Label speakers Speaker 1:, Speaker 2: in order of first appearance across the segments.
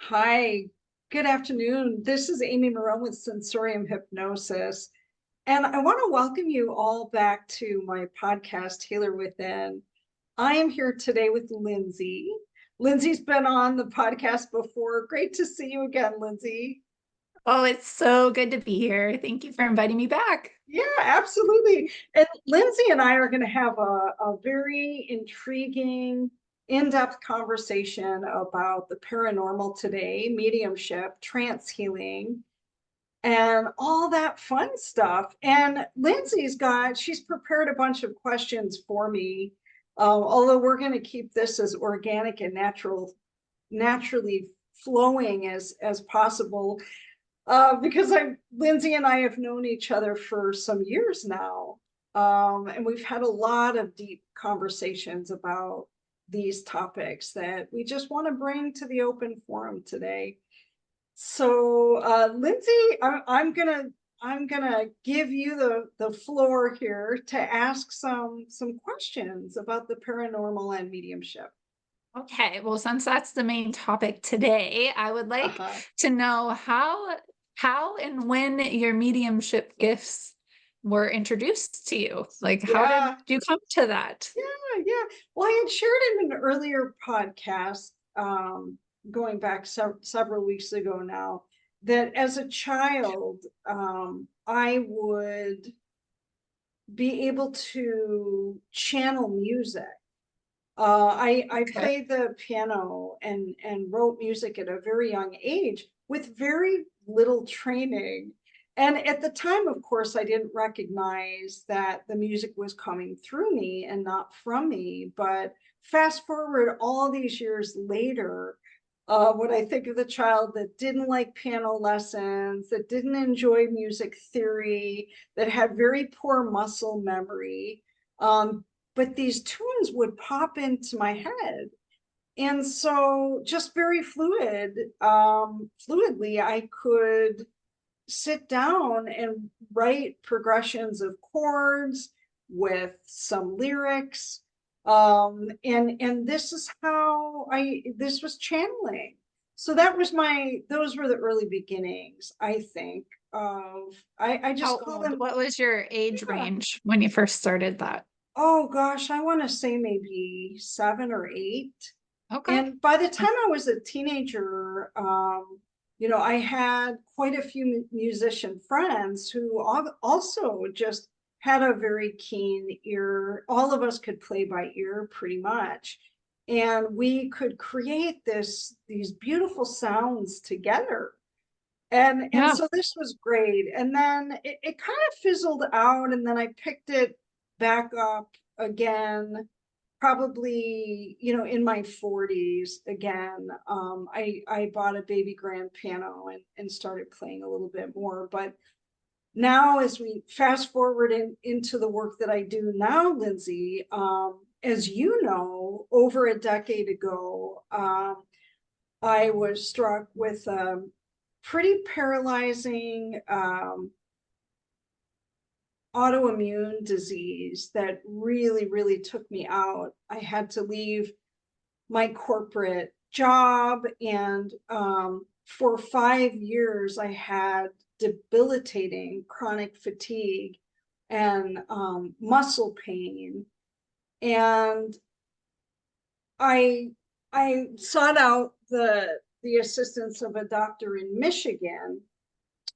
Speaker 1: Hi, good afternoon. This is Amy Marone with Sensorium Hypnosis, and I want to welcome you all back to my podcast, Healer Within. I am here today with Lindsay. Lindsay's been on the podcast before. Great to see you again, Lindsay.
Speaker 2: Oh, it's so good to be here. Thank you for inviting me back.
Speaker 1: Yeah, absolutely. And Lindsay and I are going to have a very intriguing, in-depth conversation about the paranormal today, mediumship, trance healing, and all that fun stuff. And she's prepared a bunch of questions for me. Although we're going to keep this as organic and naturally flowing as possible. Because Lindsay and I have known each other for some years now. And we've had a lot of deep conversations about these topics that we just want to bring to the open forum today. So, Lindsay, I'm gonna give you the floor here to ask some questions about the paranormal and mediumship.
Speaker 2: Okay, well, since that's the main topic today, I would like
Speaker 1: Uh-huh.
Speaker 2: to know how and when your mediumship gifts were introduced to you. Like, how did
Speaker 1: Yeah,
Speaker 2: you come to that?
Speaker 1: yeah. Well, I had shared in an earlier podcast, going back several weeks ago now, that as a child, I would be able to channel music. I
Speaker 2: Okay.
Speaker 1: played the piano and wrote music at a very young age with very little training. And at the time, of course, I didn't recognize that the music was coming through me and not from me. But fast forward all these years later, when I think of the child that didn't like piano lessons, that didn't enjoy music theory, that had very poor muscle memory, but these tunes would pop into my head. And so just very fluidly, I could sit down and write progressions of chords with some lyrics. And this is how this was channeling. So those were the early beginnings, I think, I
Speaker 2: How
Speaker 1: just call
Speaker 2: old?
Speaker 1: them,
Speaker 2: What was your age
Speaker 1: yeah.
Speaker 2: range when you first started that?
Speaker 1: Oh gosh, I want to say maybe 7 or 8.
Speaker 2: Okay.
Speaker 1: And by the time I was a teenager, I had quite a few musician friends who also just had a very keen ear. All of us could play by ear pretty much. And we could create these beautiful sounds together. And
Speaker 2: Yeah.
Speaker 1: so this was great. And then it kind of fizzled out, and then I picked it back up again, probably, in my 40s again. I bought a baby grand piano and started playing a little bit more. But now, as we fast forward into the work that I do now, Lindsay, as you know, over a decade ago, I was struck with a pretty paralyzing autoimmune disease that really took me out. I had to leave my corporate job, and for 5 years, I had debilitating chronic fatigue and muscle pain. And I I sought out the assistance of a doctor in Michigan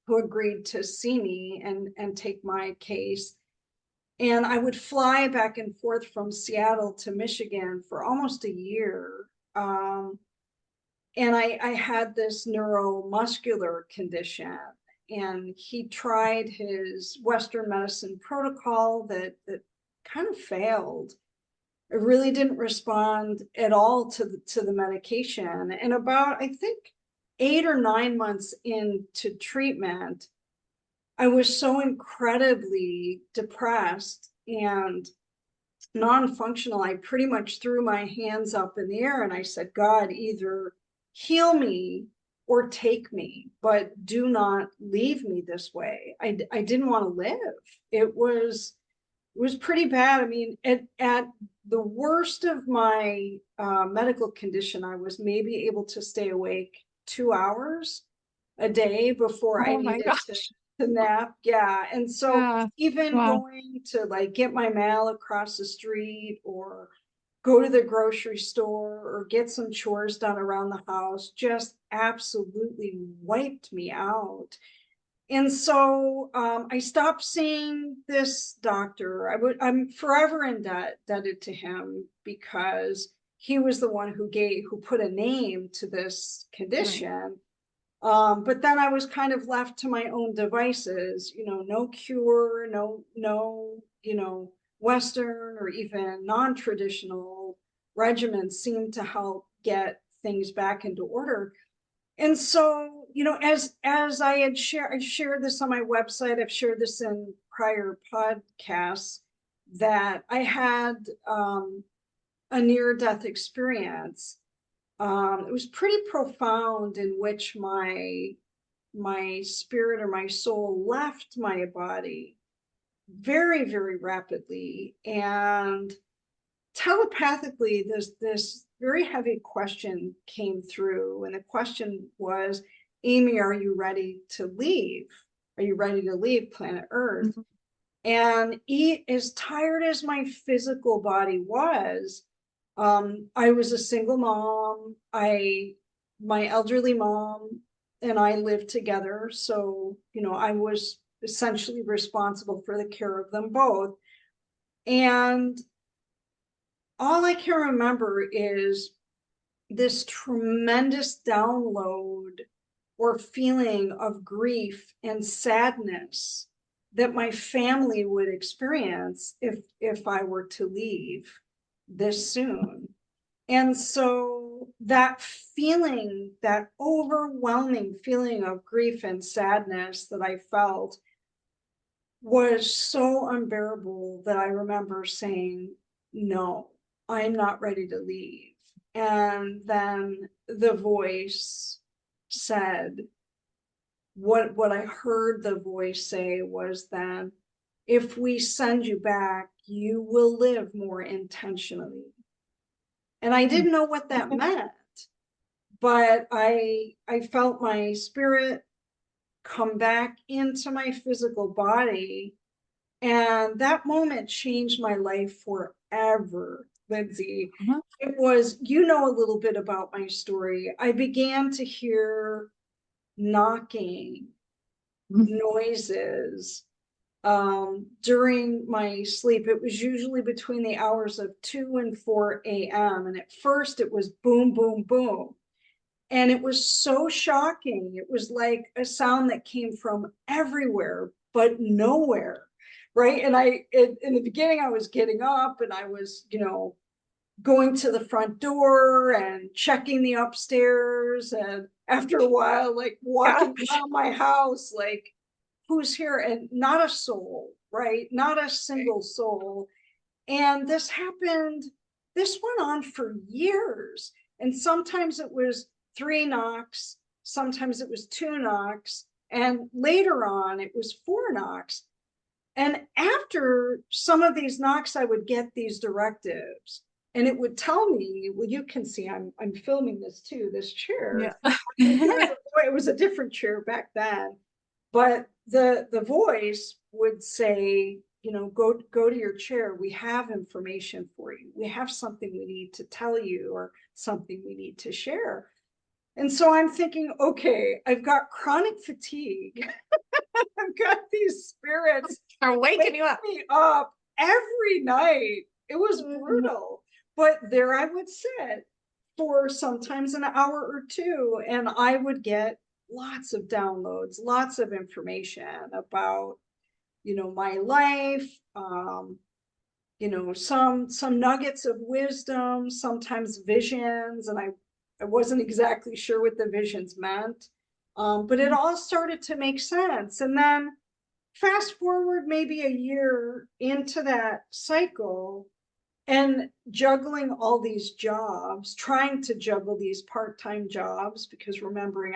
Speaker 1: who agreed to see me and take my case. And I would fly back and forth from Seattle to Michigan for almost a year. Um, and I had this neuromuscular condition. And he tried his Western medicine protocol that kind of failed. It really didn't respond at all to the medication. And about, I think, 8 or 9 months into treatment, I was so incredibly depressed and non-functional. I pretty much threw my hands up in the air and I said, God, either heal me or take me, but do not leave me this way. I didn't want to live. It was pretty bad. I mean, at the worst of my medical condition, I was maybe able to stay awake 2 hours a day before I
Speaker 2: Oh my
Speaker 1: needed
Speaker 2: gosh.
Speaker 1: to nap. Yeah. And so
Speaker 2: Yeah.
Speaker 1: even
Speaker 2: Wow.
Speaker 1: going to like get my mail across the street or go to the grocery store or get some chores done around the house just absolutely wiped me out. And so I stopped seeing this doctor. I'm forever indebted to him because he was the one who put a name to this
Speaker 2: Right.
Speaker 1: condition. But then I was kind of left to my own devices, no cure, no, Western or even non-traditional regimens seemed to help get things back into order. And so, as I shared this on my website, I've shared this in prior podcasts, that I had a near-death experience. It was pretty profound, in which my spirit or my soul left my body very, very rapidly, and telepathically this very heavy question came through, and the question was, Amy, are you ready to leave? Are you ready to leave planet Earth?
Speaker 2: Mhm.
Speaker 1: And as tired as my physical body was, I was a single mom. My elderly mom and I lived together, so I was essentially responsible for the care of them both. And all I can remember is this tremendous download or feeling of grief and sadness that my family would experience if I were to leave this soon. And so that feeling, that overwhelming feeling of grief and sadness that I felt, was so unbearable that I remember saying, no, I'm not ready to leave. And then the voice said, what I heard the voice say was that if we send you back, you will live more intentionally. And I didn't know what that meant, but I felt my spirit come back into my physical body. And that moment changed my life forever, Lindsay.
Speaker 2: Mhm.
Speaker 1: It was, a little bit about my story. I began to hear knocking noises during my sleep. It was usually between the hours of 2 and 4 a.m. And at first it was boom, boom, boom. And it was so shocking. It was like a sound that came from everywhere, but nowhere. Right. And in the beginning, I was getting up and I was, going to the front door and checking the upstairs. And after a while, like walking
Speaker 2: Gosh.
Speaker 1: around my house, like, who's here? And not a soul, right? Not a single soul. And this went on for years. And sometimes it was 3 knocks, sometimes it was 2 knocks, and later on it was 4 knocks. And after some of these knocks, I would get these directives, and it would tell me, well, you can see I'm filming this too, this chair.
Speaker 2: Yeah.
Speaker 1: It was a different chair back then, but the voice would say, go to your chair. We have information for you. We have something we need to tell you, or something we need to share. And so I'm thinking, okay, I've got chronic fatigue. I've got these spirits
Speaker 2: Are waking
Speaker 1: waking
Speaker 2: you up.
Speaker 1: me up every night. It was brutal. But there I would sit for sometimes an hour or two, and I would get lots of downloads, lots of information about, my life, some nuggets of wisdom, sometimes visions, and I wasn't exactly sure what the visions meant. But it all started to make sense. And then fast forward maybe a year into that cycle, and juggling all these jobs, trying to juggle these part-time jobs, because remembering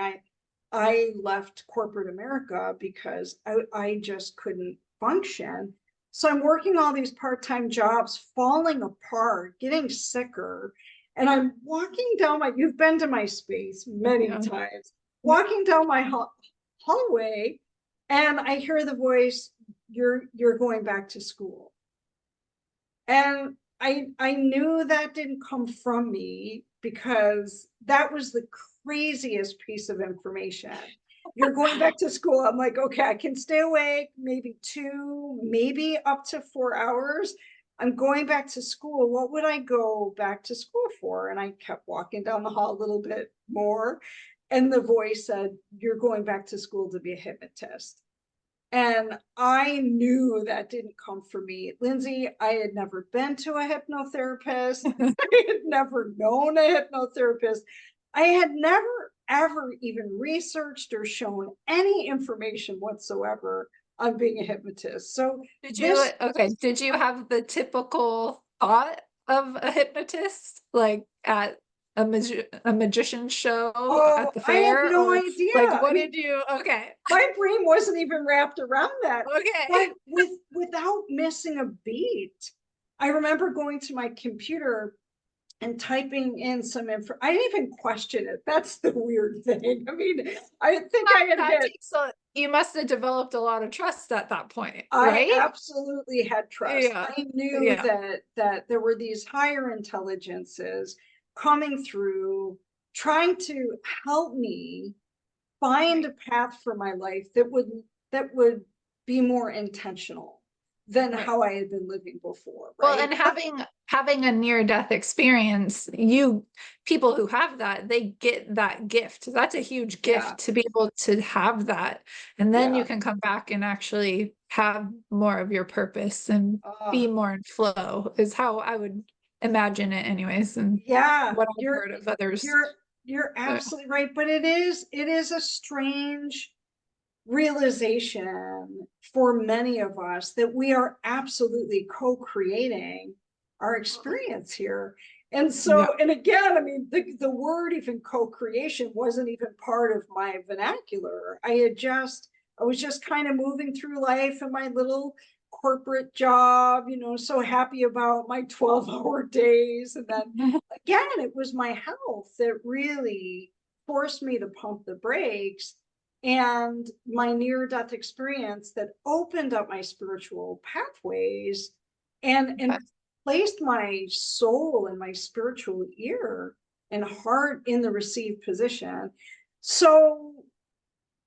Speaker 1: I left corporate America because I just couldn't function. So I'm working all these part-time jobs, falling apart, getting sicker. And I'm walking down you've been to my space many
Speaker 2: Yeah.
Speaker 1: times, walking down my hallway, and I hear the voice, you're going back to school. And I knew that didn't come from me, because that was the craziest piece of information. You're going back to school. I'm like, okay, I can stay awake maybe 2, maybe up to 4 hours. I'm going back to school. What would I go back to school for? And I kept walking down the hall a little bit more. And the voice said, you're going back to school to be a hypnotist. And I knew that didn't come from me. Lindsay, I had never been to a hypnotherapist. I had never known a hypnotherapist. I had never, ever even researched or shown any information whatsoever on being a hypnotist. So
Speaker 2: did you have the typical thought of a hypnotist, like at a magician show at the
Speaker 1: I had
Speaker 2: fair,
Speaker 1: no
Speaker 2: or
Speaker 1: idea.
Speaker 2: like what did you? Okay,
Speaker 1: my brain wasn't even wrapped around that.
Speaker 2: okay.
Speaker 1: But without missing a beat, I remember going to my computer and typing in some info. I didn't even question it. That's the weird thing. I mean, I think I had hit.
Speaker 2: You must have developed a lot of trust at that point,
Speaker 1: I
Speaker 2: right?
Speaker 1: absolutely had trust.
Speaker 2: Yeah.
Speaker 1: I knew that there were these higher intelligences coming through, trying to help me find a path for my life that would be more intentional than how I had been living before. Right.
Speaker 2: Well, and having a near-death experience, people who have that, they get that gift. That's a huge gift to be able to have that. And then you can come back and actually have more of your purpose and be more in flow, is how I would imagine it anyways. And what I've heard of others.
Speaker 1: You're absolutely right. But it is a strange realization for many of us that we are absolutely co-creating our experience here. And so, and again, I mean, the word even co-creation wasn't even part of my vernacular. I was just kind of moving through life in my little corporate job, so happy about my 12-hour days. And then again, it was my health that really forced me to pump the brakes, and my near-death experience that opened up my spiritual pathways and placed my soul and my spiritual ear and heart in the received position. So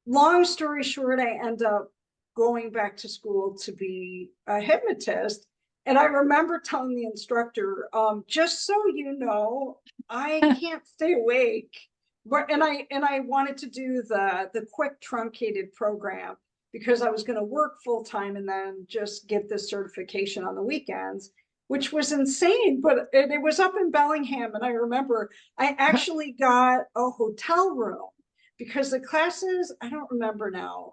Speaker 1: long story short, I end up going back to school to be a hypnotist. And I remember telling the instructor, just so you know, I can't stay awake. But and I wanted to do the quick truncated program, because I was going to work full time and then just get this certification on the weekends, which was insane. But it was up in Bellingham, and I remember I actually got a hotel room, because the classes, I don't remember now,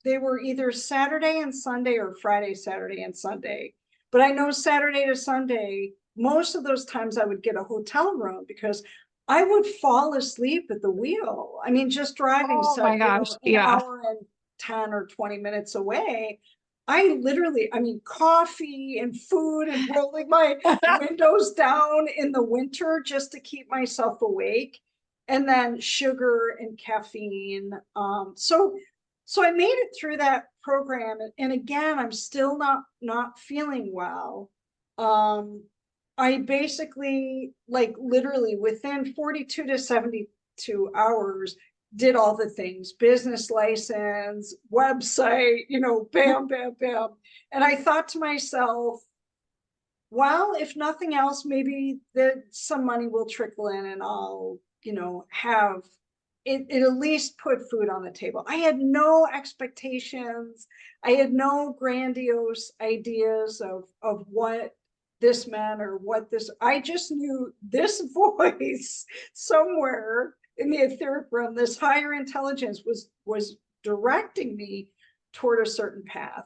Speaker 1: they were either Saturday and Sunday or Friday, Saturday and Sunday. But I know Saturday to Sunday, most of those times I would get a hotel room, because I would fall asleep at the wheel. I mean, just driving an hour and 10 or 20 minutes away. I literally, coffee and food and rolling my windows down in the winter just to keep myself awake, and then sugar and caffeine. So I made it through that program. And again, I'm still not feeling well. I basically, like, literally within 42 to 72 hours, did all the things: business license, website, bam, bam, bam. And I thought to myself, well, if nothing else, maybe some money will trickle in and I'll, have it at least put food on the table. I had no expectations. I had no grandiose ideas of what this meant or what this, I just knew this voice somewhere in the etheric realm, this higher intelligence was directing me toward a certain path.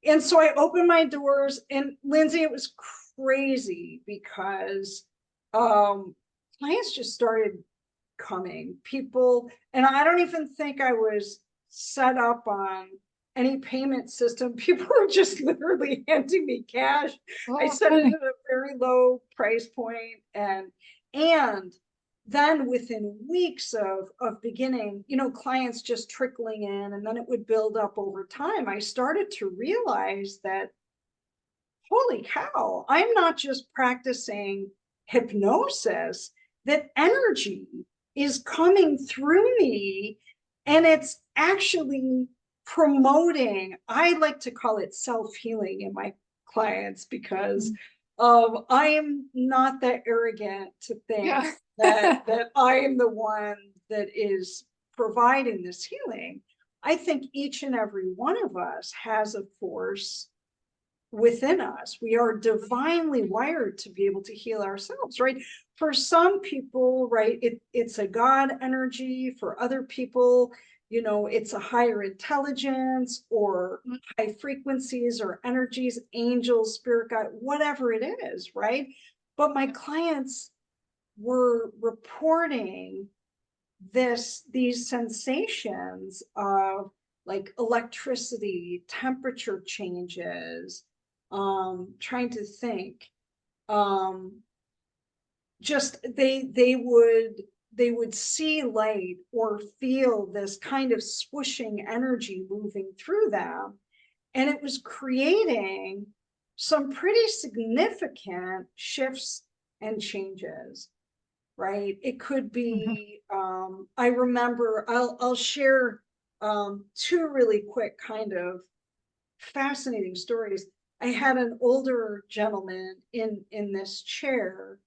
Speaker 1: And so I opened my doors, and Lindsay, it was crazy, because clients just started coming, people, and I don't even think I was set up on any payment system. People were just literally handing me cash. I set it at a very low price point, and And then within weeks of beginning, you know, clients just trickling in, and then it would build up over time, I started to realize that, holy cow, I'm not just practicing hypnosis, that energy is coming through me, and it's actually promoting, I like to call it self-healing in my clients, because I am not that arrogant to think
Speaker 2: Yeah.
Speaker 1: that I am the one that is providing this healing. I think each and every one of us has a force within us. We are divinely wired to be able to heal ourselves, right? For some people, right, it's a God energy. For other people, you know, it's a higher intelligence or high frequencies or energies, angels, spirit guide, whatever it is, right? But my clients were reporting these sensations of like electricity, temperature changes, trying to think, just they would see light or feel this kind of swooshing energy moving through them, and it was creating some pretty significant shifts and changes, right? It could be, I remember, I'll share two really quick kind of fascinating stories. I had an older gentleman in this chair,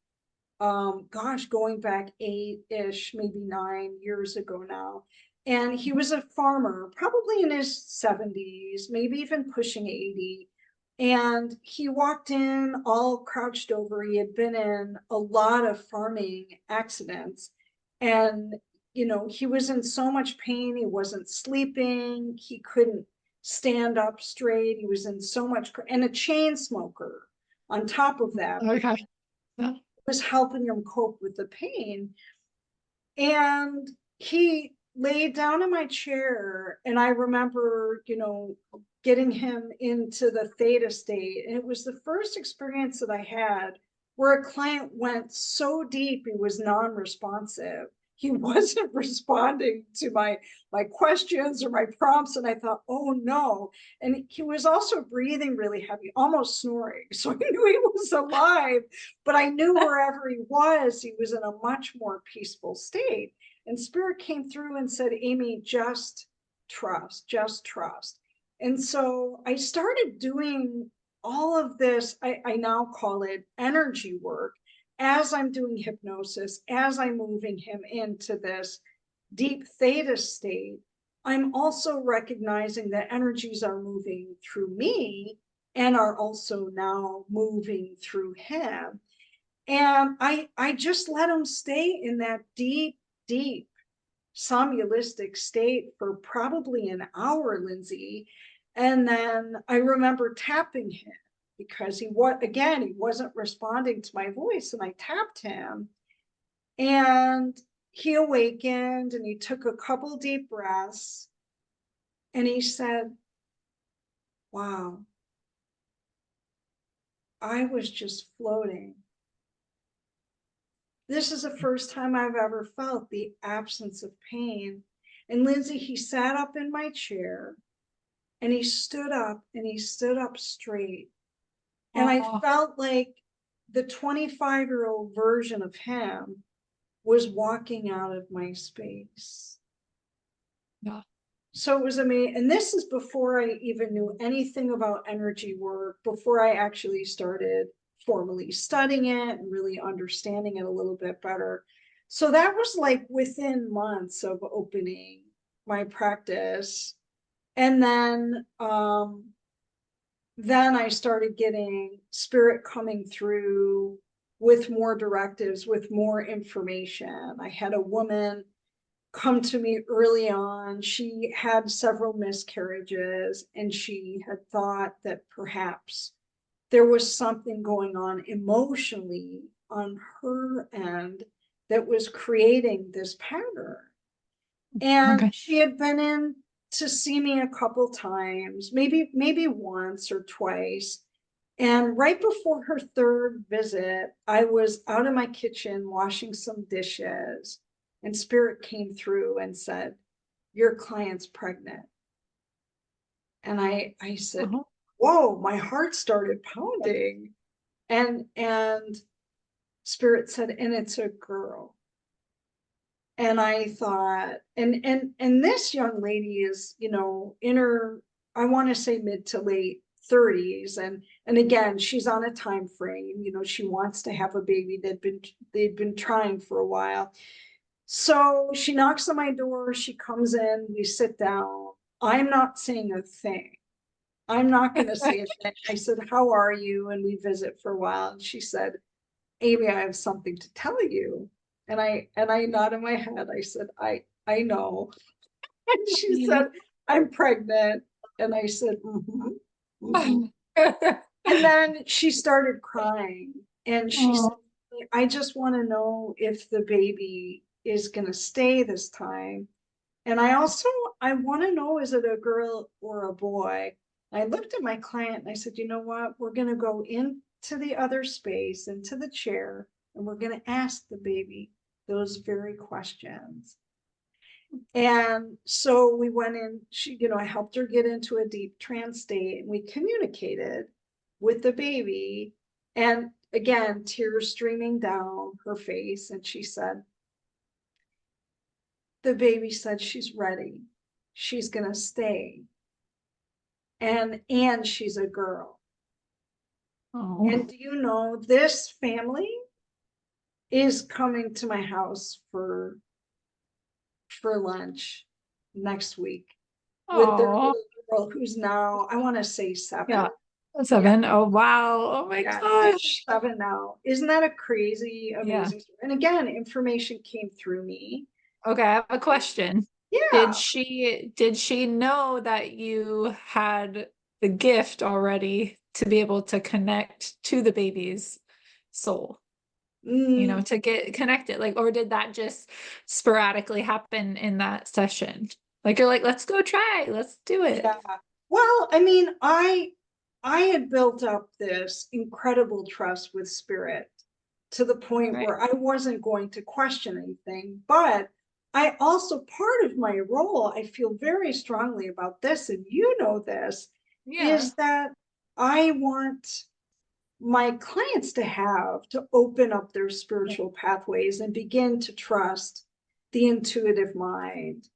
Speaker 1: gosh, going back 8-ish, maybe 9 years ago now. And he was a farmer, probably in his 70s, maybe even pushing 80. And he walked in all crouched over. He had been in a lot of farming accidents. And, you know, he was in so much pain. He wasn't sleeping. He couldn't stand up straight. He was in so much, and a chain smoker on top of that.
Speaker 2: Okay. Yeah.
Speaker 1: Was helping him cope with the pain. And he laid down in my chair, and I remember, you know, getting him into the theta state. And it was the first experience that I had where a client went so deep he was non-responsive. He wasn't responding to my questions or my prompts. And I thought, oh no. And he was also breathing really heavy, almost snoring. So I knew he was alive, but I knew wherever he was in a much more peaceful state. And spirit came through and said, Amy, just trust, just trust. And so I started doing all of this, I now call it energy work, as I'm doing hypnosis, as I'm moving him into this deep theta state. I'm also recognizing that energies are moving through me and are also now moving through him. And I just let him stay in that deep, deep somnambulistic state for probably an hour, Lindsay. And then I remember tapping him because he wasn't responding to my voice, and I tapped him, and he awakened, and he took a couple deep breaths, and he said, wow, I was just floating. This is the first time I've ever felt the absence of pain. And Lindsay, he sat up in my chair, and he stood up, and he stood up straight. And I felt like the 25-year-old version of him was walking out of my space.
Speaker 2: Yeah.
Speaker 1: So it was amazing. And this is before I even knew anything about energy work, before I actually started formally studying it and really understanding it a little bit better. So that was like within months of opening my practice. And then I started getting spirit coming through with more directives, with more information. I had a woman come to me early on. She had several miscarriages, and she had thought that perhaps there was something going on emotionally on her end that was creating this pattern. And she had been in to see me a couple times, maybe once or twice. And right before her third visit, I was out in my kitchen washing some dishes, and Spirit came through and said, "Your client's pregnant." And I said,
Speaker 2: Uh-huh.
Speaker 1: whoa, my heart started pounding. And Spirit said, "And it's a girl." And I thought, and this young lady is, in her, I want to say mid to late 30s. And again, she's on a time frame, she wants to have a baby. They'd been trying for a while. So she knocks on my door, she comes in, we sit down. I'm not saying a thing. I'm not going to say a thing. I said, "How are you?" And we visit for a while. And she said, "Amy, I have something to tell you." And I nodded my head. I said, I know. And she said, "I'm pregnant." And I said, "Mm-hmm, mm-hmm." And then she started crying. And she said,
Speaker 2: Oh,
Speaker 1: "I just want to know if the baby is going to stay this time. And I want to know, is it a girl or a boy?" I looked at my client and I said, "You know what? We're going to go into the other space, into the chair, and we're going to ask the baby those very questions." And so we went in, I helped her get into a deep trance state, and we communicated with the baby. And again, tears streaming down her face. And she said, the baby said she's ready. She's going to stay. And she's a girl.
Speaker 2: oh,
Speaker 1: And do you know, this family is coming to my house for lunch next week with their
Speaker 2: oh,
Speaker 1: little girl, who's now, I want to say 7.
Speaker 2: yeah.
Speaker 1: Yeah,
Speaker 2: 7. Oh, wow. Oh my
Speaker 1: yeah,
Speaker 2: gosh.
Speaker 1: 7 now. Isn't that a crazy,
Speaker 2: Yeah.
Speaker 1: amazing story? And again, information came through me.
Speaker 2: Okay, I have a question.
Speaker 1: Yeah.
Speaker 2: Did she know that you had the gift already to be able to connect to the baby's soul?
Speaker 1: Mm,
Speaker 2: To get connected, like, or did that just sporadically happen in that session? Like, you're like, let's go try, let's do it.
Speaker 1: yeah. Well, I mean, I had built up this incredible trust with Spirit to the point
Speaker 2: Right.
Speaker 1: where I wasn't going to question anything. But I also, part of my role, I feel very strongly about this, and this,
Speaker 2: Yeah.
Speaker 1: is that I want my clients to open up their spiritual pathways and begin to trust the intuitive mind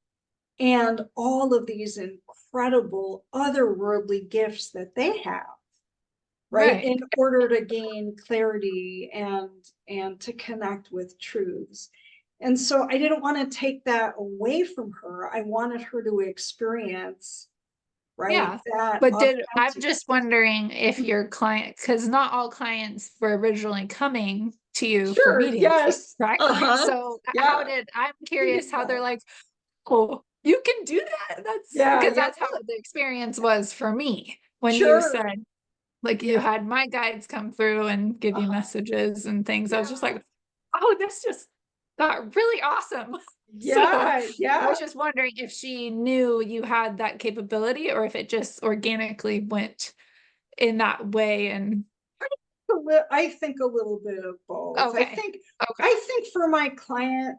Speaker 1: and all of these incredible otherworldly gifts that they have, right,
Speaker 2: Right.
Speaker 1: in order to gain clarity and to connect with truths. And so I didn't want to take that away from her. I wanted her to experience, right,
Speaker 2: Yeah.
Speaker 1: that
Speaker 2: But I'm
Speaker 1: authentic.
Speaker 2: just wondering if your client, because not all clients were originally coming to you for
Speaker 1: Sure,
Speaker 2: mediumship,
Speaker 1: yes,
Speaker 2: correct?
Speaker 1: uh-huh,
Speaker 2: So
Speaker 1: yeah,
Speaker 2: I'm curious how
Speaker 1: yeah,
Speaker 2: they're like, oh, you can do that. That's
Speaker 1: yeah,
Speaker 2: because
Speaker 1: yeah,
Speaker 2: that's how the experience was for me when you
Speaker 1: sure,
Speaker 2: said, like, you
Speaker 1: yeah,
Speaker 2: had my guides come through and give you
Speaker 1: uh-huh,
Speaker 2: messages and things. I was just
Speaker 1: yeah,
Speaker 2: like, oh, this just got really awesome. So
Speaker 1: yeah,
Speaker 2: I
Speaker 1: yeah.
Speaker 2: was just wondering if she knew you had that capability or if it just organically went in that way. And
Speaker 1: I think a little bit of both. I
Speaker 2: okay,
Speaker 1: think
Speaker 2: okay,
Speaker 1: I think for my client,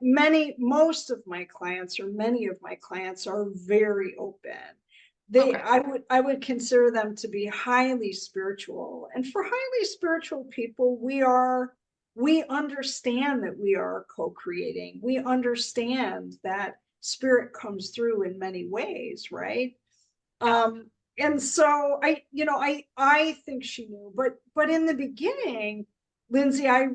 Speaker 1: most of my clients, or many of my clients, are very open. They
Speaker 2: okay,
Speaker 1: I would consider them to be highly spiritual. And for highly spiritual people, we understand that we are co-creating. We understand that spirit comes through in many ways, right?
Speaker 2: yeah,
Speaker 1: And so I think she knew. But in the beginning, Lindsay, I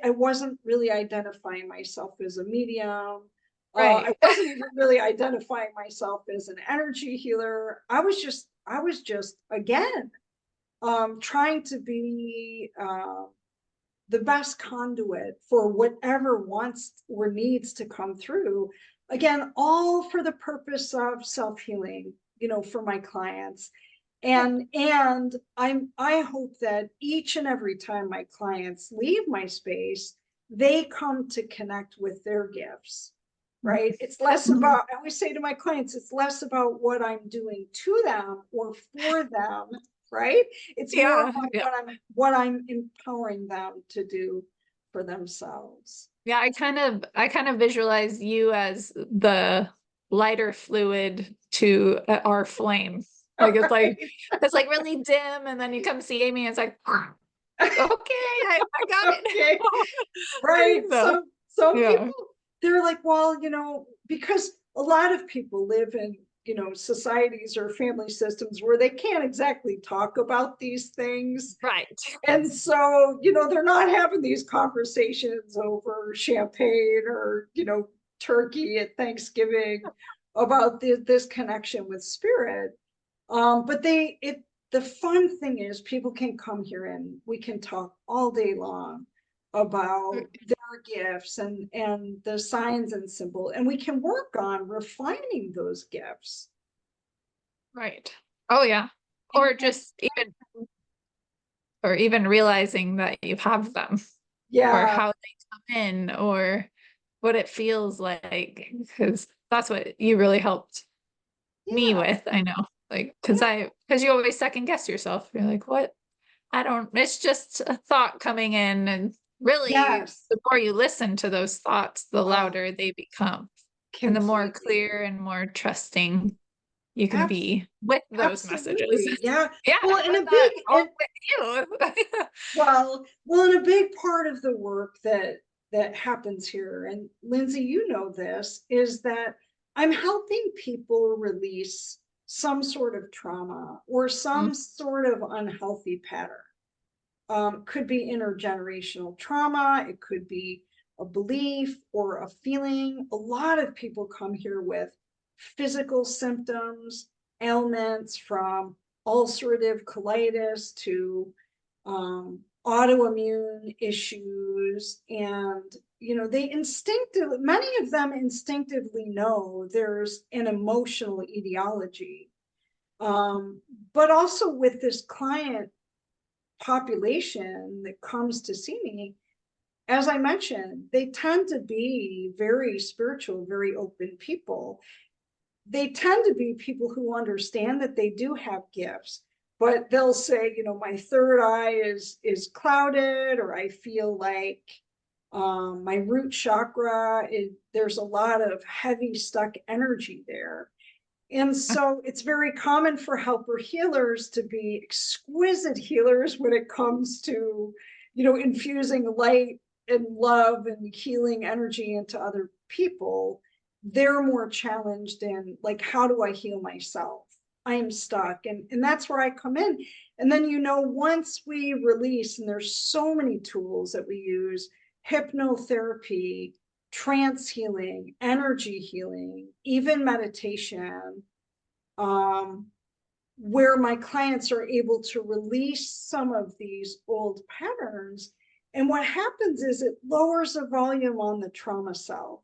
Speaker 1: wasn't really identifying myself as a medium.
Speaker 2: right,
Speaker 1: I wasn't even really identifying myself as an energy healer. I was just again, trying to be the best conduit for whatever wants or needs to come through. Again, all for the purpose of self-healing, for my clients.
Speaker 2: yeah,
Speaker 1: And I hope that each and every time my clients leave my space, they come to connect with their gifts, right? It's less
Speaker 2: mhm,
Speaker 1: about, I always say to my clients, it's less about what I'm doing to them or for them, right? It's more
Speaker 2: Yeah.
Speaker 1: about
Speaker 2: Yeah.
Speaker 1: what I'm empowering them to do for themselves.
Speaker 2: Yeah. I kind of visualize you as the lighter fluid to our flame.
Speaker 1: All
Speaker 2: Like
Speaker 1: right.
Speaker 2: it's like really dim, and then you come see Amy, and it's like, okay, I got
Speaker 1: Okay.
Speaker 2: it.
Speaker 1: Right.
Speaker 2: So,
Speaker 1: Some
Speaker 2: yeah.
Speaker 1: people, they're like, well, because a lot of people live in, societies or family systems where they can't exactly talk about these things.
Speaker 2: Right.
Speaker 1: And so, they're not having these conversations over champagne or, turkey at Thanksgiving about this connection with spirit. But the fun thing is people can come here and we can talk all day long about their gifts and the signs and symbol, and we can work on refining those gifts.
Speaker 2: Right. Oh yeah. Or
Speaker 1: And
Speaker 2: just even realizing that you have them, or
Speaker 1: yeah,
Speaker 2: how they come in, or what it feels like, because that's what you really helped me
Speaker 1: yeah,
Speaker 2: with. I know, like,
Speaker 1: yeah,
Speaker 2: because you always second guess yourself. You're like, what? I don't, it's just a thought coming in. And really,
Speaker 1: yes.
Speaker 2: the more you listen to those thoughts, the
Speaker 1: Oh,
Speaker 2: louder they become, and the more
Speaker 1: completely.
Speaker 2: clear and more trusting you can
Speaker 1: Abs-
Speaker 2: be with those messages.
Speaker 1: Absolutely. Yeah.
Speaker 2: Yeah,
Speaker 1: Well,
Speaker 2: I
Speaker 1: and
Speaker 2: read
Speaker 1: a
Speaker 2: that
Speaker 1: big
Speaker 2: all
Speaker 1: and
Speaker 2: with you.
Speaker 1: and a big part of the work that happens here, and Lindsay, this, is that I'm helping people release some sort of trauma or
Speaker 2: Mm,
Speaker 1: some sort of unhealthy pattern. Could be intergenerational trauma, it could be a belief or a feeling. A lot of people come here with physical symptoms, ailments from ulcerative colitis to autoimmune issues. And, many of them instinctively know there's an emotional etiology. But also with this client population that comes to see me, as I mentioned, they tend to be very spiritual, very open people. They tend to be people who understand that they do have gifts, but they'll say, my third eye is clouded, or I feel like my root chakra there's a lot of heavy stuck energy there. And so it's very common for helper healers to be exquisite healers when it comes to, infusing light and love and healing energy into other people. They're more challenged in, like, how do I heal myself? I am stuck. And that's where I come in. And then, once we release, and there's so many tools that we use, hypnotherapy, trance healing, energy healing, even meditation, um, where my clients are able to release some of these old patterns. And what happens is it lowers the volume on the trauma self,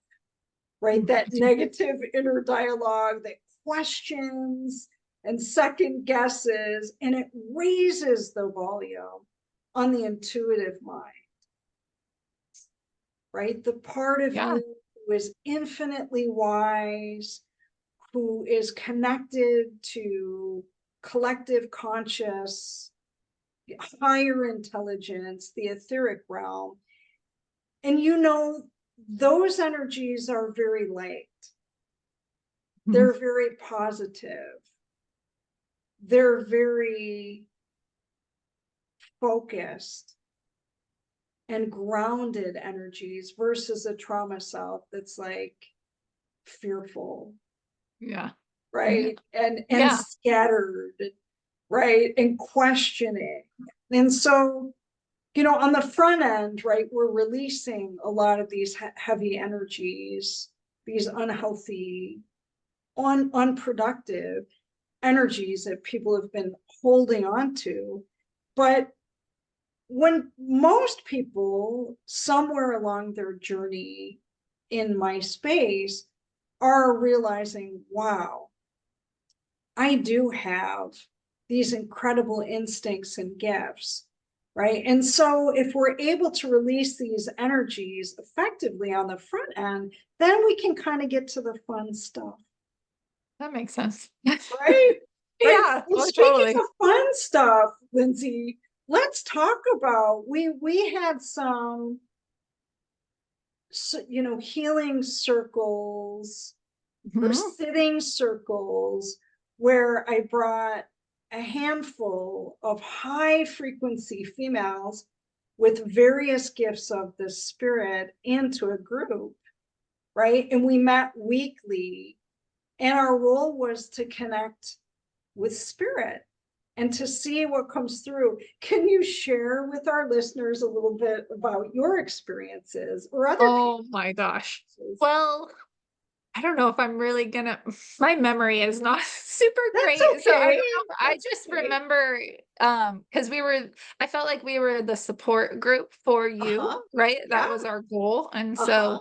Speaker 1: right? That negative inner dialogue that questions and second guesses, and it raises the volume on the intuitive mind, right? The part of
Speaker 2: yeah.
Speaker 1: you who is infinitely wise, who is connected to collective conscious, higher intelligence, the etheric realm. And those energies are very light.
Speaker 2: Mhm.
Speaker 1: They're very positive. They're very focused and grounded energies versus a trauma self that's like fearful,
Speaker 2: Yeah.
Speaker 1: right? And
Speaker 2: Yeah.
Speaker 1: scattered, right? And questioning. And so, on the front end, right, we're releasing a lot of these heavy energies, these unhealthy, unproductive energies that people have been holding on to. But when most people, somewhere along their journey in my space, are realizing, wow, I do have these incredible instincts and gifts, right? And so if we're able to release these energies effectively on the front end, then we can kind of get to the fun stuff,
Speaker 2: That makes sense.
Speaker 1: right? right?
Speaker 2: Yeah,
Speaker 1: Well,
Speaker 2: oh,
Speaker 1: speaking
Speaker 2: totally.
Speaker 1: of fun stuff, Lindsay, let's talk about, we had some, healing circles or
Speaker 2: Mhm.
Speaker 1: sitting circles where I brought a handful of high frequency females with various gifts of the spirit into a group, right? And we met weekly, and our role was to connect with spirit and to see what comes through. Can you share with our listeners a little bit about your experiences or other
Speaker 2: Oh
Speaker 1: people's
Speaker 2: my gosh.
Speaker 1: experiences?
Speaker 2: Well, I don't know if I'm really gonna, my memory is not super
Speaker 1: That's
Speaker 2: great. So I don't
Speaker 1: okay.
Speaker 2: know. I
Speaker 1: That's
Speaker 2: just
Speaker 1: okay.
Speaker 2: remember, because I felt like we were the support group for you,
Speaker 1: Uh-huh.
Speaker 2: right? That
Speaker 1: Yeah.
Speaker 2: was our goal. And
Speaker 1: Uh-huh.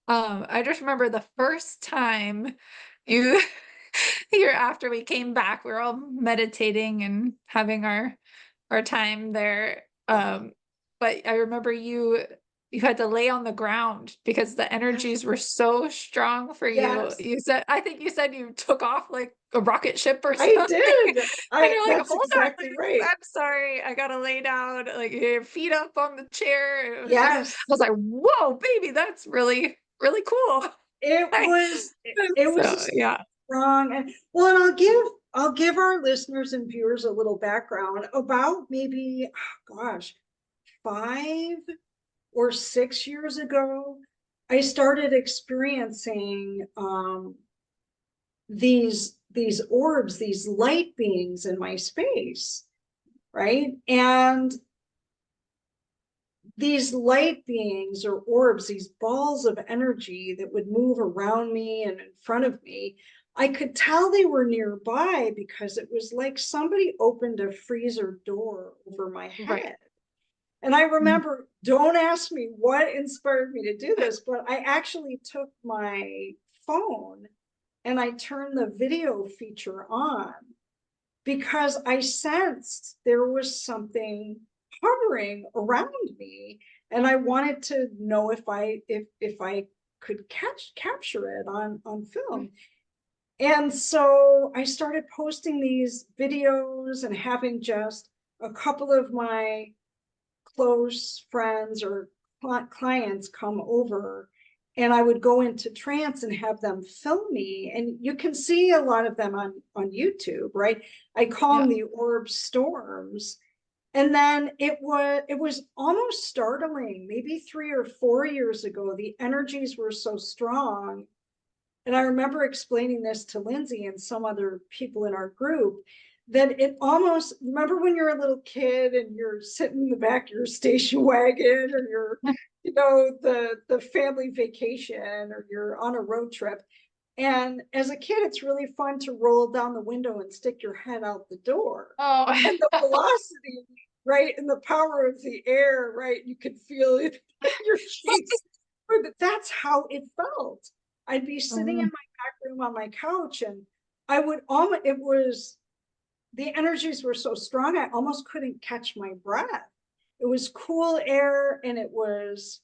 Speaker 2: so I just remember the first time you year after we came back, we were all meditating and having our time there.
Speaker 1: Uh-huh.
Speaker 2: But I remember you had to lay on the ground because the
Speaker 1: Yes.
Speaker 2: energies were so strong for you.
Speaker 1: Yes.
Speaker 2: I think you said you took off like a rocket ship or
Speaker 1: I
Speaker 2: something.
Speaker 1: did.
Speaker 2: And you're like,
Speaker 1: That's
Speaker 2: hold on,
Speaker 1: exactly
Speaker 2: please.
Speaker 1: right.
Speaker 2: I'm sorry. I gotta lay down, like your feet up on the chair. It was just, I
Speaker 1: Yes.
Speaker 2: was like, whoa, baby, that's really, really cool.
Speaker 1: It was it was
Speaker 2: So
Speaker 1: a
Speaker 2: yeah.
Speaker 1: strong, and well, and I'll give our listeners and viewers a little background about maybe, gosh, 5 or 6 years ago, I started experiencing these orbs, these light beings in my space, right? And these light beings or orbs, these balls of energy that would move around me and in front of me, I could tell they were nearby because it was like somebody opened a freezer door over my
Speaker 2: Right.
Speaker 1: head. And I
Speaker 2: Mhm.
Speaker 1: remember, don't ask me what inspired me to do this, but I actually took my phone and I turned the video feature on because I sensed there was something hovering around me, and I wanted to know if I could capture it on film. And so I started posting these videos and having just a couple of my close friends or clients come over, and I would go into trance and have them film me, and you can see a lot of them on YouTube, right? I call
Speaker 2: Yeah.
Speaker 1: them the orb storms. And then it was almost startling, maybe 3 or 4 years ago, the energies were so strong. And I remember explaining this to Lindsay and some other people in our group, that it almost, remember when you're a little kid and you're sitting in the back of your station wagon, or you're, the family vacation, or you're on a road trip. And as a kid, it's really fun to roll down the window and stick your head out the door.
Speaker 2: Oh,
Speaker 1: And the velocity, right? And the power of the air, right? You could feel it in your cheeks. That's how it felt. I'd be sitting in my
Speaker 2: mm,
Speaker 1: back room on my couch, and I would almost, it was, the energies were so strong, I almost couldn't catch my breath. It was cool air, and it was,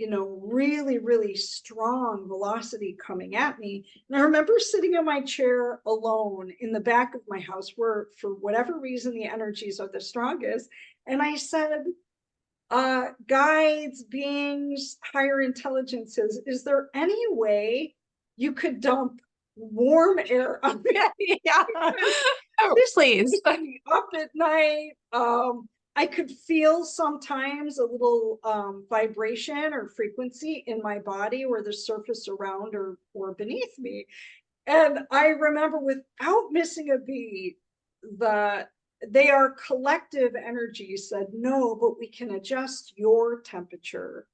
Speaker 1: really, really strong velocity coming at me. And I remember sitting in my chair alone in the back of my house where, for whatever reason, the energies are the strongest. And I said, guides, beings, higher intelligences, is there any way you could dump warm air on me?
Speaker 2: yeah.
Speaker 1: Because
Speaker 2: Oh,
Speaker 1: this
Speaker 2: please.
Speaker 1: keeps me up at night. I could feel sometimes a little vibration or frequency in my body, or the surface around or beneath me. And I remember, without missing a beat, the they are collective energy said, no, but we can adjust your temperature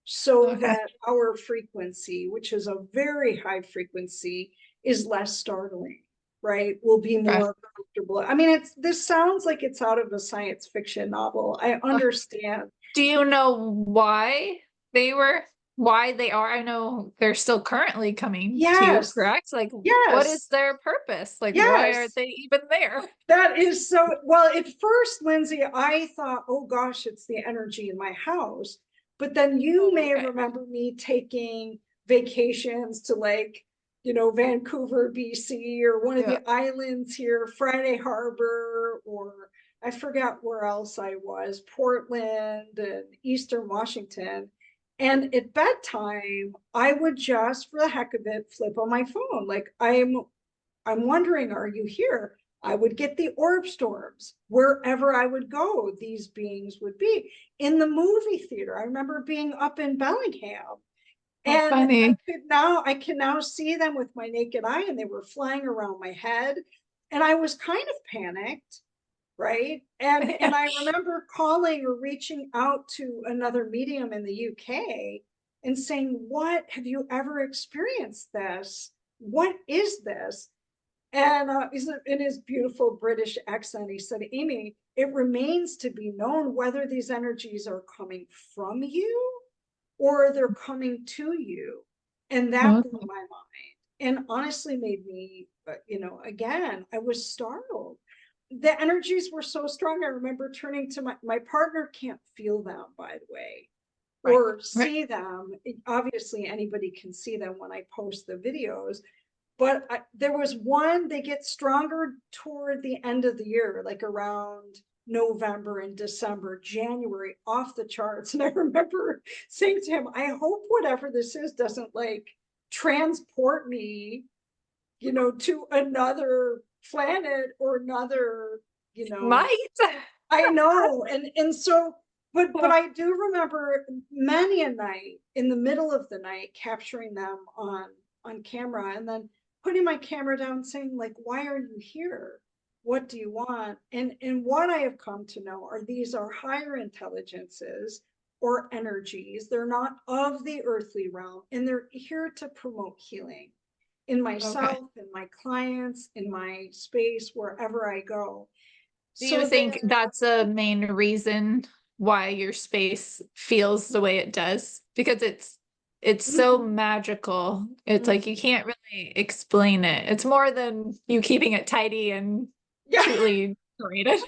Speaker 1: so
Speaker 2: Okay.
Speaker 1: that our frequency, which is a very high frequency, is less startling, right? Will be
Speaker 2: Okay.
Speaker 1: more comfortable. I mean, this sounds like it's out of a science fiction novel. I understand.
Speaker 2: Do you know they were, why they are? I know they're still currently coming to you,
Speaker 1: Yes,
Speaker 2: correct? Like, what is
Speaker 1: yes,
Speaker 2: their purpose? Like, why are
Speaker 1: yes.
Speaker 2: they even there?
Speaker 1: That is so, well, at first, Lindsay, I thought, oh gosh, it's the energy in my house. But then you
Speaker 2: Oh,
Speaker 1: may
Speaker 2: okay.
Speaker 1: remember me taking vacations to, like, Vancouver, BC, or one of
Speaker 2: Yeah.
Speaker 1: the islands here, Friday Harbor, or I forgot where else I was, Portland and Eastern Washington. And at bedtime, I would just, for the heck of it, flip on my phone. Like, I'm wondering, are you here? I would get the orb storms wherever I would go. These beings would be in the movie theater. I remember being up in Bellingham,
Speaker 2: How
Speaker 1: and
Speaker 2: funny.
Speaker 1: I can now see them with my naked eye, and they were flying around my head, and I was kind of panicked, right? And I remember calling or reaching out to another medium in the UK and saying, "What, have you ever experienced this? What is this?" And in his beautiful British accent, he said, "Amy, it remains to be known whether these energies are coming from you or they're coming to you." And that blew
Speaker 2: Okay.
Speaker 1: my mind and honestly made me, again, I was startled. The energies were so strong. I remember turning to my partner, can't feel them, by the way,
Speaker 2: Right.
Speaker 1: or
Speaker 2: Right.
Speaker 1: see them. Obviously, anybody can see them when I post the videos. But there was one, they get stronger toward the end of the year, like around November and December, January, off the charts. And I remember saying to him, I hope whatever this is doesn't like transport me, to another planet or another,
Speaker 2: Might.
Speaker 1: I know. And so, but I do remember many a night in the middle of the night capturing them on camera, and then putting my camera down saying, like, why are you here? What do you want? And what I have come to know are these are higher intelligences or energies. They're not of the earthly realm, and they're here to promote healing in
Speaker 2: Okay.
Speaker 1: myself, in my clients, in my space, wherever I go.
Speaker 2: Do you
Speaker 1: So
Speaker 2: think
Speaker 1: they're
Speaker 2: that's a main reason why your space feels the way it does? Because it's so
Speaker 1: mhm,
Speaker 2: magical. It's like you
Speaker 1: mhm.
Speaker 2: can't really explain it. It's more than you keeping it tidy and
Speaker 1: Yeah.
Speaker 2: cutely decorated.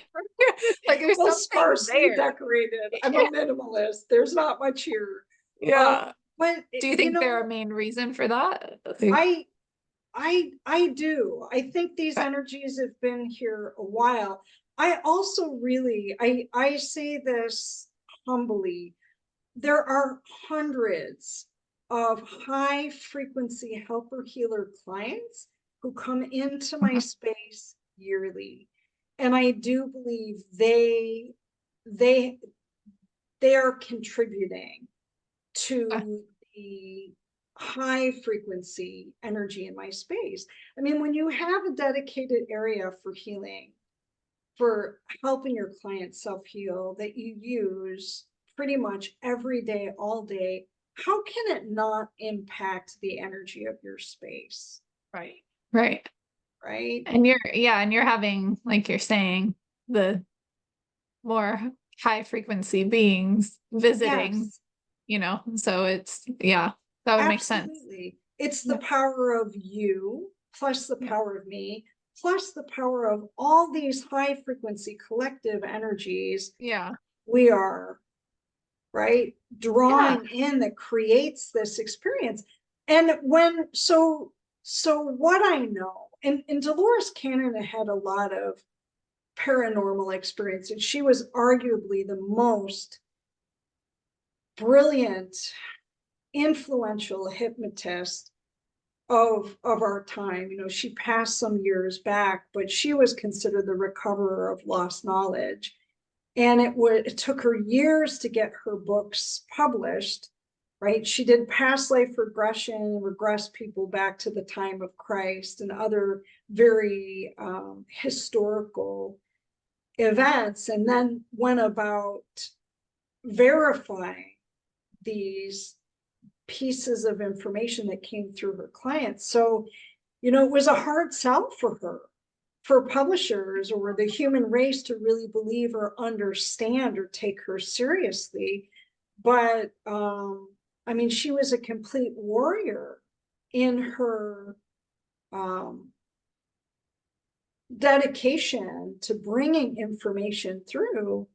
Speaker 2: Like there's
Speaker 1: Well,
Speaker 2: something
Speaker 1: sparsely
Speaker 2: there.
Speaker 1: decorated. I'm a minimalist. There's not much here.
Speaker 2: Yeah.
Speaker 1: But
Speaker 2: Do you think there are a main reason for that? Like,
Speaker 1: I I do. I think these
Speaker 2: okay.
Speaker 1: energies have been here a while. I also really I say this humbly. There are hundreds of high frequency helper healer clients who come into my
Speaker 2: Mhm.
Speaker 1: space yearly. And I do believe they they are contributing
Speaker 2: Okay.
Speaker 1: to the high frequency energy in my space. I mean, when you have a dedicated area for healing, for helping your clients self heal that you use pretty much every day, all day, how can it not impact the energy of your space?
Speaker 2: Right. Right.
Speaker 1: Right?
Speaker 2: And you're having, like you're saying, the more high frequency beings visiting,
Speaker 1: Yes,
Speaker 2: so yeah, that would make sense.
Speaker 1: absolutely. It's the
Speaker 2: Yeah.
Speaker 1: power of you, plus the
Speaker 2: Yeah.
Speaker 1: power of me, plus the power of all these high frequency collective energies
Speaker 2: Yeah.
Speaker 1: we are, right,
Speaker 2: Yeah.
Speaker 1: drawing in, that creates this experience. And so what I know, and Dolores Cannon had a lot of paranormal experiences. She was arguably the most brilliant, influential hypnotist of our time. She passed some years back, but she was considered the recoverer of lost knowledge. And it took her years to get her books published, right? She did past life regression, regress people back to the time of Christ and other very historical events, and then went about verifying these pieces of information that came through her clients. So, it was a hard sell for her, for publishers or the human race to really believe or understand or take her seriously. But I mean, she was a complete warrior in her um, dedication to bringing information through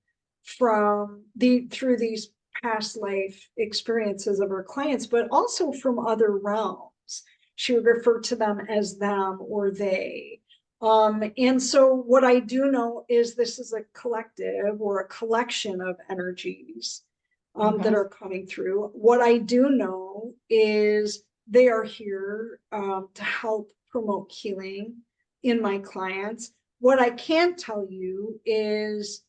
Speaker 1: these past life experiences of her clients, but also from other realms. she would refer to them as them or they. And so what I do know is this is a collective or a collection of energies that are coming through. What I do know is they are here to help promote healing in my clients. What I can tell you is,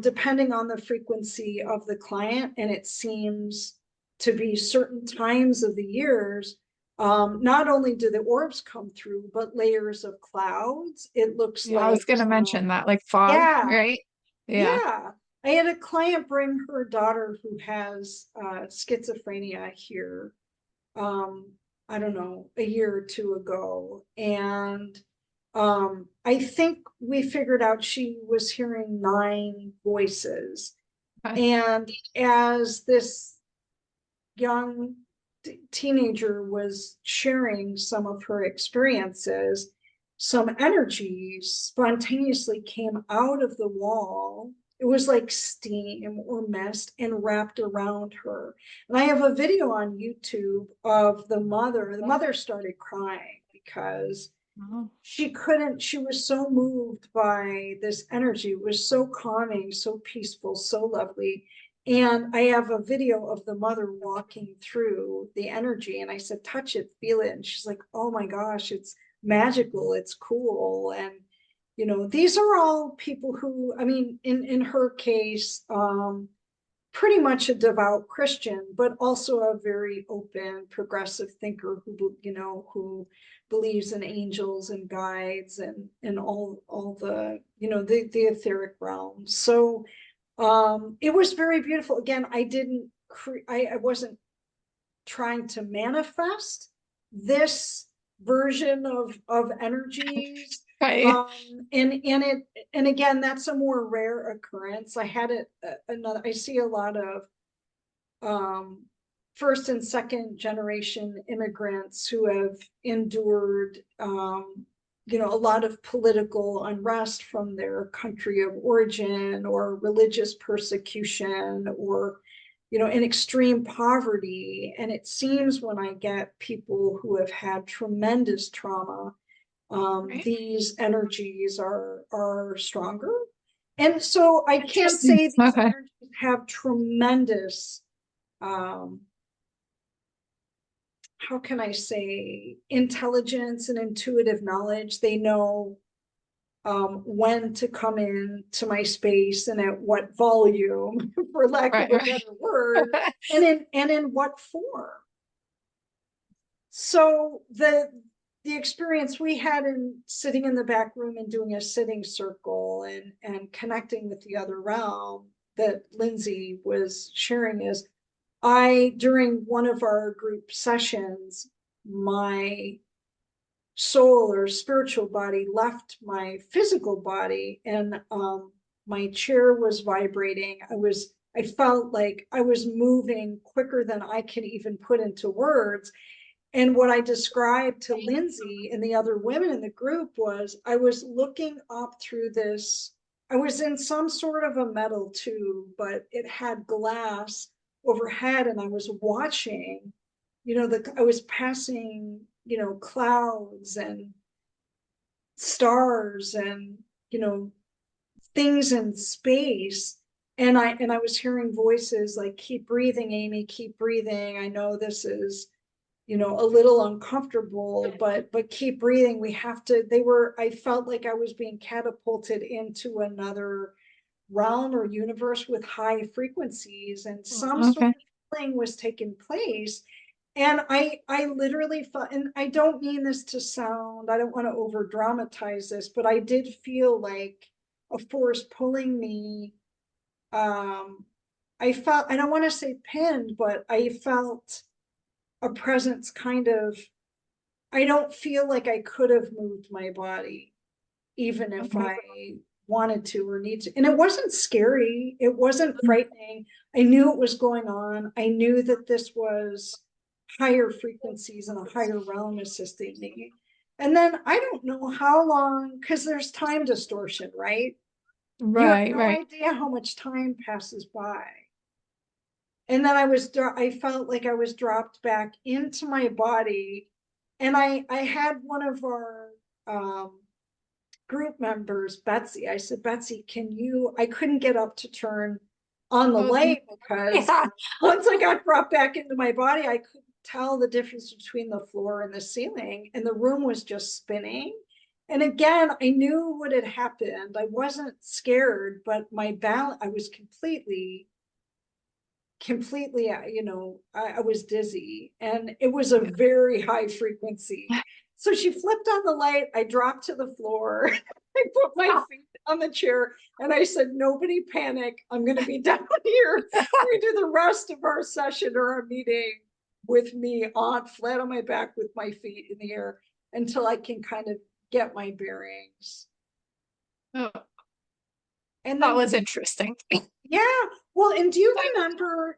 Speaker 1: depending on the frequency of the client, and it seems to be certain times of the years, not only do the orbs come through, but layers of clouds. It looks
Speaker 2: Yeah, I was
Speaker 1: like,
Speaker 2: going to mention that, like fog,
Speaker 1: yeah,
Speaker 2: right? Yeah.
Speaker 1: yeah. I had a client bring her daughter who has schizophrenia here, um, I don't know, a year or two ago. And I think we figured out she was hearing 9 voices.
Speaker 2: Okay.
Speaker 1: And as this young teenager was sharing some of her experiences, some energy spontaneously came out of the wall. It was like steam or mist and wrapped around her. And I have a video on YouTube of the mother. The mother started crying because
Speaker 2: Oh,
Speaker 1: she was so moved by this energy. It was so calming, so peaceful, so lovely. And I have a video of the mother walking through the energy, and I said, touch it, feel it. And she's like, oh my gosh, it's magical, it's cool. And these are all people who, I mean, in her case, pretty much a devout Christian, but also a very open, progressive thinker who believes in angels and guides and all the the etheric realms. So it was very beautiful. Again, I wasn't trying to manifest this version of energies.
Speaker 2: right.
Speaker 1: And again, that's a more rare occurrence. I had it I see a lot of first and second generation immigrants who have endured a lot of political unrest from their country of origin, or religious persecution, or in extreme poverty. And it seems when I get people who have had tremendous trauma,
Speaker 2: Right.
Speaker 1: these energies are stronger. And so I can
Speaker 2: Interesting.
Speaker 1: say these
Speaker 2: Okay.
Speaker 1: energies have tremendous, um, how can I say, intelligence and intuitive knowledge. They know when to come in to my space and at what volume, for lack of
Speaker 2: Right,
Speaker 1: a
Speaker 2: right.
Speaker 1: better word, and in what form. So the experience we had in sitting in the back room and doing a sitting circle and connecting with the other realm that Lindsay was sharing is, during one of our group sessions, my soul or spiritual body left my physical body, and my chair was vibrating. I felt like I was moving quicker than I could even put into words. And what I described to Lindsay and the other women in the group was, I was looking up through this. I was in some sort of a metal tube, but it had glass overhead, and I was watching, I was passing, clouds and stars and, things in space. And I was hearing voices like, keep breathing, Amy, keep breathing. I know this is, a little uncomfortable, but keep breathing. I felt like I was being catapulted into another realm or universe with high frequencies, and some sort
Speaker 2: Okay.
Speaker 1: of healing was taking place. And I literally felt, and I don't mean this to sound, I don't want to over dramatize this, but I did feel like a force pulling me. I felt, I don't want to say pinned, but I felt a presence kind of, I don't feel like I could have moved my body, even if
Speaker 2: Okay.
Speaker 1: I wanted to or need to. And it wasn't scary. It wasn't frightening. I knew it was going on. I knew that this was higher frequencies and a higher realm assisting me. And then I don't know how long, because there's time distortion, right? You have
Speaker 2: Right,
Speaker 1: no
Speaker 2: right.
Speaker 1: idea how much time passes by. And then I felt like I was dropped back into my body, And I had one of our group members, Betsy. I said, Betsy, I couldn't get up to turn on the
Speaker 2: Oh,
Speaker 1: light because
Speaker 2: yeah.
Speaker 1: once I got brought back into my body, I couldn't tell the difference between the floor and the ceiling, and the room was just spinning. And again, I knew what had happened. I wasn't scared, but my balance, I was completely, I was dizzy, and it was a very high frequency. So she flipped on the light. I dropped to the floor. I put my feet on the chair and I said, nobody panic. I'm going to be down here. We do the rest of our session or our meeting with me on flat on my back with my feet in the air until I can kind of get my bearings.
Speaker 2: Oh,
Speaker 1: And
Speaker 2: that
Speaker 1: then,
Speaker 2: was interesting.
Speaker 1: yeah. Well, and do you remember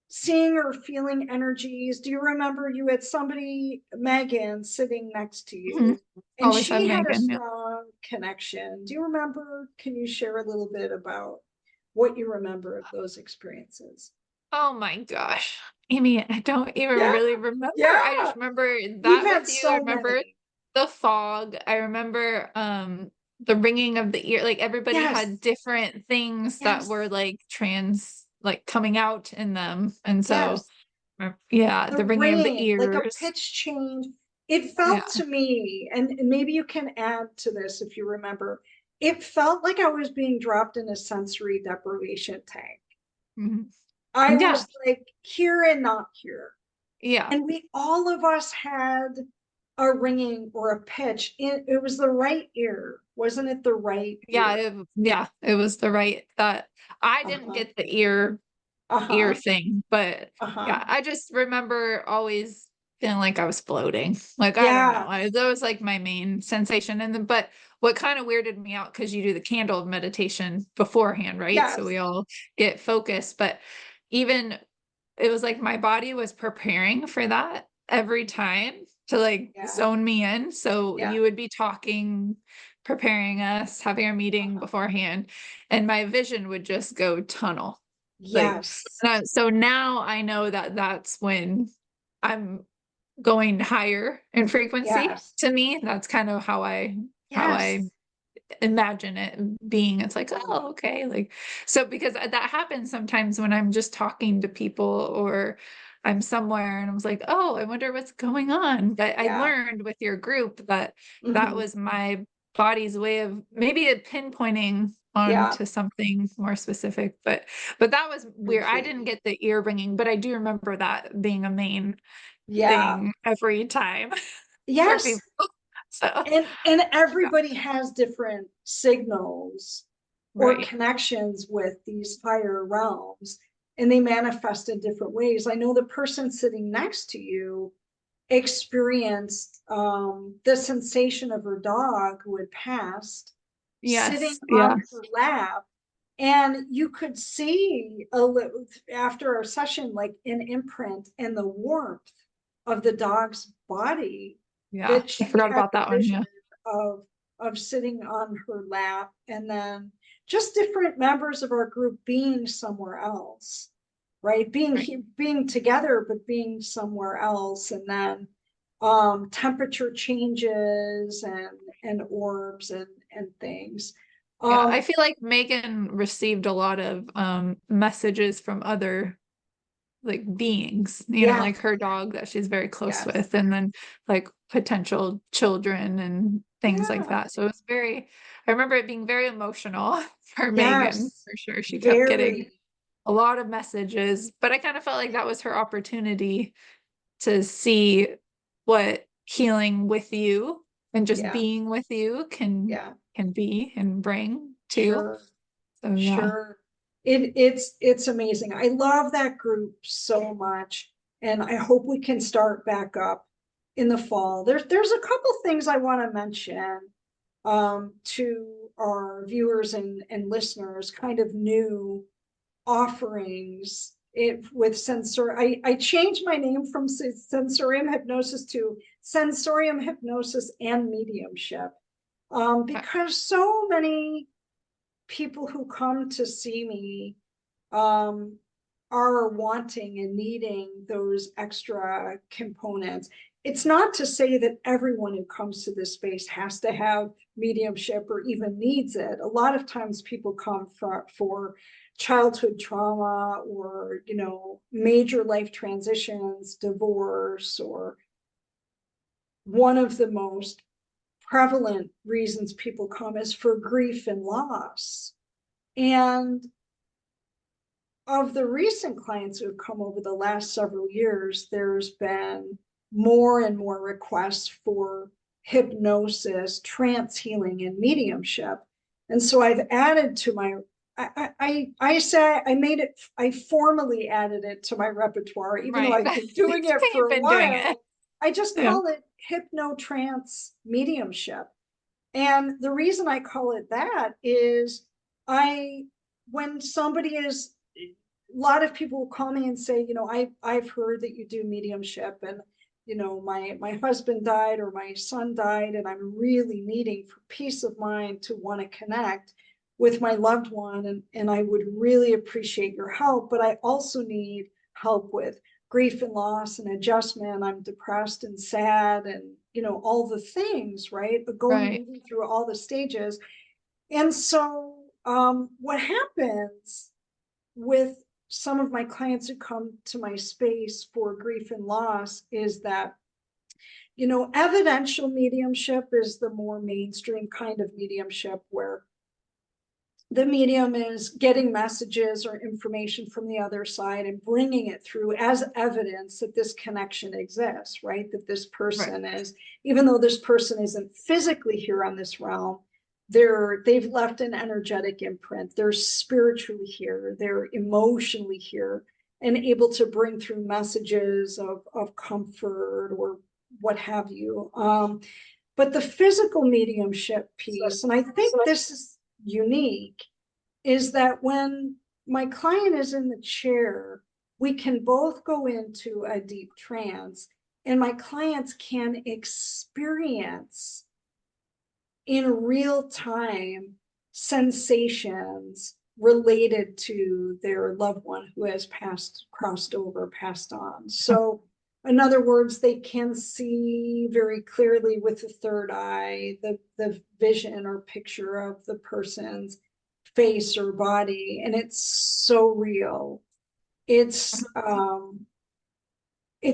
Speaker 1: seeing or feeling energies? Do you remember you had somebody, Megan, sitting next to
Speaker 2: Mhm.
Speaker 1: you, and
Speaker 2: Always had
Speaker 1: she had a
Speaker 2: Megan. Yeah.
Speaker 1: strong connection? Do you remember? Can you share a little bit about what you remember of those experiences?
Speaker 2: Oh my gosh. Amy, I don't even
Speaker 1: Yeah,
Speaker 2: really remember. I
Speaker 1: yeah.
Speaker 2: just remember
Speaker 1: We've
Speaker 2: that
Speaker 1: had
Speaker 2: with you. I
Speaker 1: so
Speaker 2: remember
Speaker 1: many.
Speaker 2: the fog. I remember the ringing of the ear. Like everybody
Speaker 1: Yes,
Speaker 2: had different things that were
Speaker 1: yes,
Speaker 2: like like coming out in them. And so
Speaker 1: yes.
Speaker 2: yeah,
Speaker 1: The
Speaker 2: the ringing of the
Speaker 1: ringing, like a
Speaker 2: ears.
Speaker 1: pitch change. It
Speaker 2: Yeah.
Speaker 1: felt to me, and maybe you can add to this if you remember, it felt like I was being dropped in a sensory deprivation tank.
Speaker 2: Mhm.
Speaker 1: I
Speaker 2: Yeah.
Speaker 1: was like here and not here.
Speaker 2: Yeah.
Speaker 1: And all of us had a ringing or a pitch. It was the right ear. Wasn't it the right ear?
Speaker 2: Yeah, it was the right that I didn't
Speaker 1: Uh-huh.
Speaker 2: get the ear
Speaker 1: Uh-huh.
Speaker 2: thing, but
Speaker 1: Uh-huh.
Speaker 2: yeah, I just remember always feeling like I was floating. Like I don't know,
Speaker 1: Yeah.
Speaker 2: that was like my main sensation. And then, but what kind of weirded me out because you do the candle meditation beforehand, right? So we
Speaker 1: Yes.
Speaker 2: all get focused, but even it was like my body was preparing for that every time to like
Speaker 1: Yeah.
Speaker 2: zone me in. So
Speaker 1: Yeah.
Speaker 2: you would be talking, preparing us, having our meeting
Speaker 1: Uh-huh.
Speaker 2: beforehand, and my vision would just go tunnel. Like,
Speaker 1: Yes.
Speaker 2: so now I know that that's when I'm going higher in frequency.
Speaker 1: Yes.
Speaker 2: To me, that's kind of how I
Speaker 1: Yes.
Speaker 2: imagine it being. It's like, oh, okay. Like, so because that happens sometimes when I'm just talking to people or I'm somewhere and I was like, oh, I wonder what's going on. But I
Speaker 1: Yeah.
Speaker 2: learned with your group that that
Speaker 1: Hmm.
Speaker 2: was my body's way of maybe it pinpointing
Speaker 1: Yeah.
Speaker 2: onto something more specific. But that was weird. I didn't
Speaker 1: Completely.
Speaker 2: get the ear ringing, but I do remember that being a main
Speaker 1: Yeah.
Speaker 2: thing every time for
Speaker 1: Yes.
Speaker 2: people. So
Speaker 1: And
Speaker 2: yeah,
Speaker 1: everybody has different signals or
Speaker 2: right.
Speaker 1: connections with these higher realms, and they manifest in different ways. I know the person sitting next to you experienced the sensation of her dog who had passed sitting
Speaker 2: Yes.
Speaker 1: on
Speaker 2: Yeah.
Speaker 1: her lap, and you could see after our session like an imprint and the warmth of the dog's body
Speaker 2: Yeah,
Speaker 1: that
Speaker 2: I
Speaker 1: she
Speaker 2: forgot
Speaker 1: had
Speaker 2: about
Speaker 1: the
Speaker 2: that one.
Speaker 1: vision
Speaker 2: Yeah.
Speaker 1: of sitting on her lap, and then just different members of our group being somewhere else, right,
Speaker 2: Right.
Speaker 1: being together but being somewhere else, and then temperature changes and orbs and things.
Speaker 2: Yeah.
Speaker 1: um
Speaker 2: I feel like Megan received a lot of messages from other like beings,
Speaker 1: yeah,
Speaker 2: like her dog that she's very close
Speaker 1: yes,
Speaker 2: with, and then like potential children and things like
Speaker 1: yeah,
Speaker 2: that. So it was I remember it being very emotional for Megan
Speaker 1: yes,
Speaker 2: for sure. She kept getting
Speaker 1: very,
Speaker 2: a lot of messages, but I kind of felt like that was her opportunity to see what healing with you and just
Speaker 1: yeah,
Speaker 2: being with you
Speaker 1: yeah,
Speaker 2: can be and bring too.
Speaker 1: sure,
Speaker 2: So yeah.
Speaker 1: sure. It's amazing. I love that group so much, and I hope we can start back up in the fall. There's a couple things I want to mention to our viewers and listeners, kind of new offerings with sensor. I changed my name from sensorium hypnosis to sensorium hypnosis and mediumship, because so many people who come to see me um, are wanting and needing those extra components. It's not to say that everyone who comes to this space has to have mediumship or even needs it. A lot of times people come for childhood trauma or, you know, major life transitions, divorce, or one of the most prevalent reasons people come is for grief and loss. And of the recent clients who have come over the last several years, there's been more and more requests for hypnosis, trance healing, and mediumship. And so I've added to my, I formally added it to my repertoire, even though I've been doing it for a while. I just call it hypnotrance mediumship. And the reason I call it that is when somebody is, a lot of people will call me and say, you know, I've heard that you do mediumship, and, you know, my husband died or my son died, and I'm really needing for peace of mind to want to connect with my loved one. And I would really appreciate your help, but I also need help with grief and loss and adjustment. I'm depressed and sad and, you know, all the things, right? But moving through all the stages. And so what happens with some of my clients who come to my space for grief and loss is that, you know, evidential mediumship is the more mainstream kind of mediumship, where the medium is getting messages or information from the other side and bringing it through as evidence that this connection exists, right? That this person is, even though this person isn't physically here on this realm, they've left an energetic imprint. They're spiritually here. They're emotionally here and able to bring through messages of comfort or what have you. But the physical mediumship piece, and I think this is unique, is that when my client is in the chair, we can both go into a deep trance, and my clients can experience in real time sensations related to their loved one who has crossed over, passed on. So in other words, they can see very clearly with the third eye, the vision or picture of the person's face or body. And it's so real. It's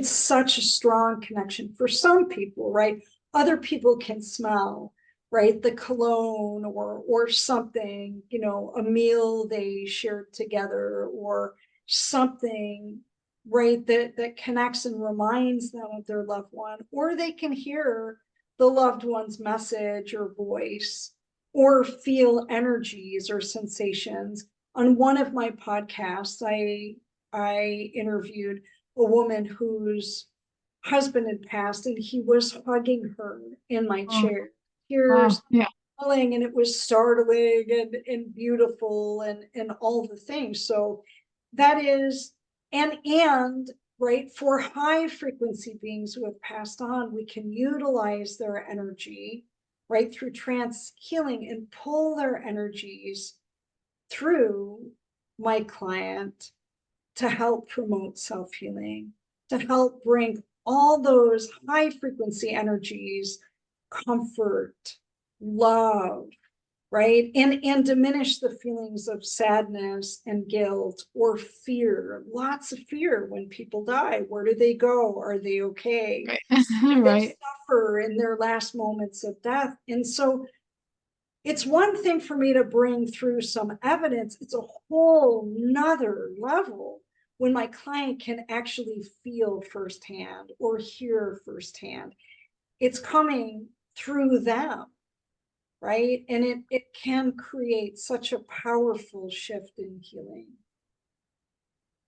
Speaker 1: such a strong connection for some people, right? Other people can smell, right? The cologne or something, you know, a meal they shared together or something, right, that connects and reminds them of their loved one. Or they can hear the loved one's message or voice, or feel energies or sensations. On one of my podcasts, I interviewed a woman whose husband had passed, and he was hugging her in my chair, tears falling, and it was startling and beautiful and all the things. So that is, and right, for high frequency beings who have passed on, we can utilize their energy, right, through trance healing and pull their energies through my client to help promote self-healing, to help bring all those high frequency energies, comfort, love, right? And diminish the feelings of sadness and guilt or fear. Lots of fear when people die. Where do they go? Are they okay? They suffer in their last moments of death. And so it's one thing for me to bring through some evidence. It's a whole nother level when my client can actually feel firsthand or hear firsthand. It's coming through them, right? And it can create such a powerful shift in healing.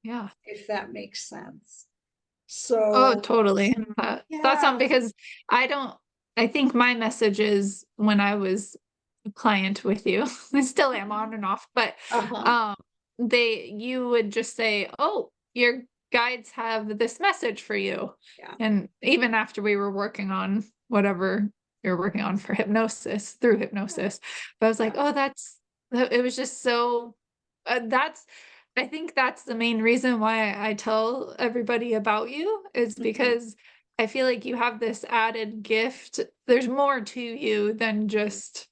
Speaker 1: Yeah. If that makes sense. So.
Speaker 2: Oh, totally. That's not because I think my messages when I was a client with you, I still am on and off, but you would just say, oh, your guides have this message for you. Yeah. And even after we were working on whatever you're working on for hypnosis, through hypnosis, but I was like, oh, it was just so, I think that's the main reason why I tell everybody about you is
Speaker 1: Mhm.
Speaker 2: because I feel like you have this added gift. There's more to you than just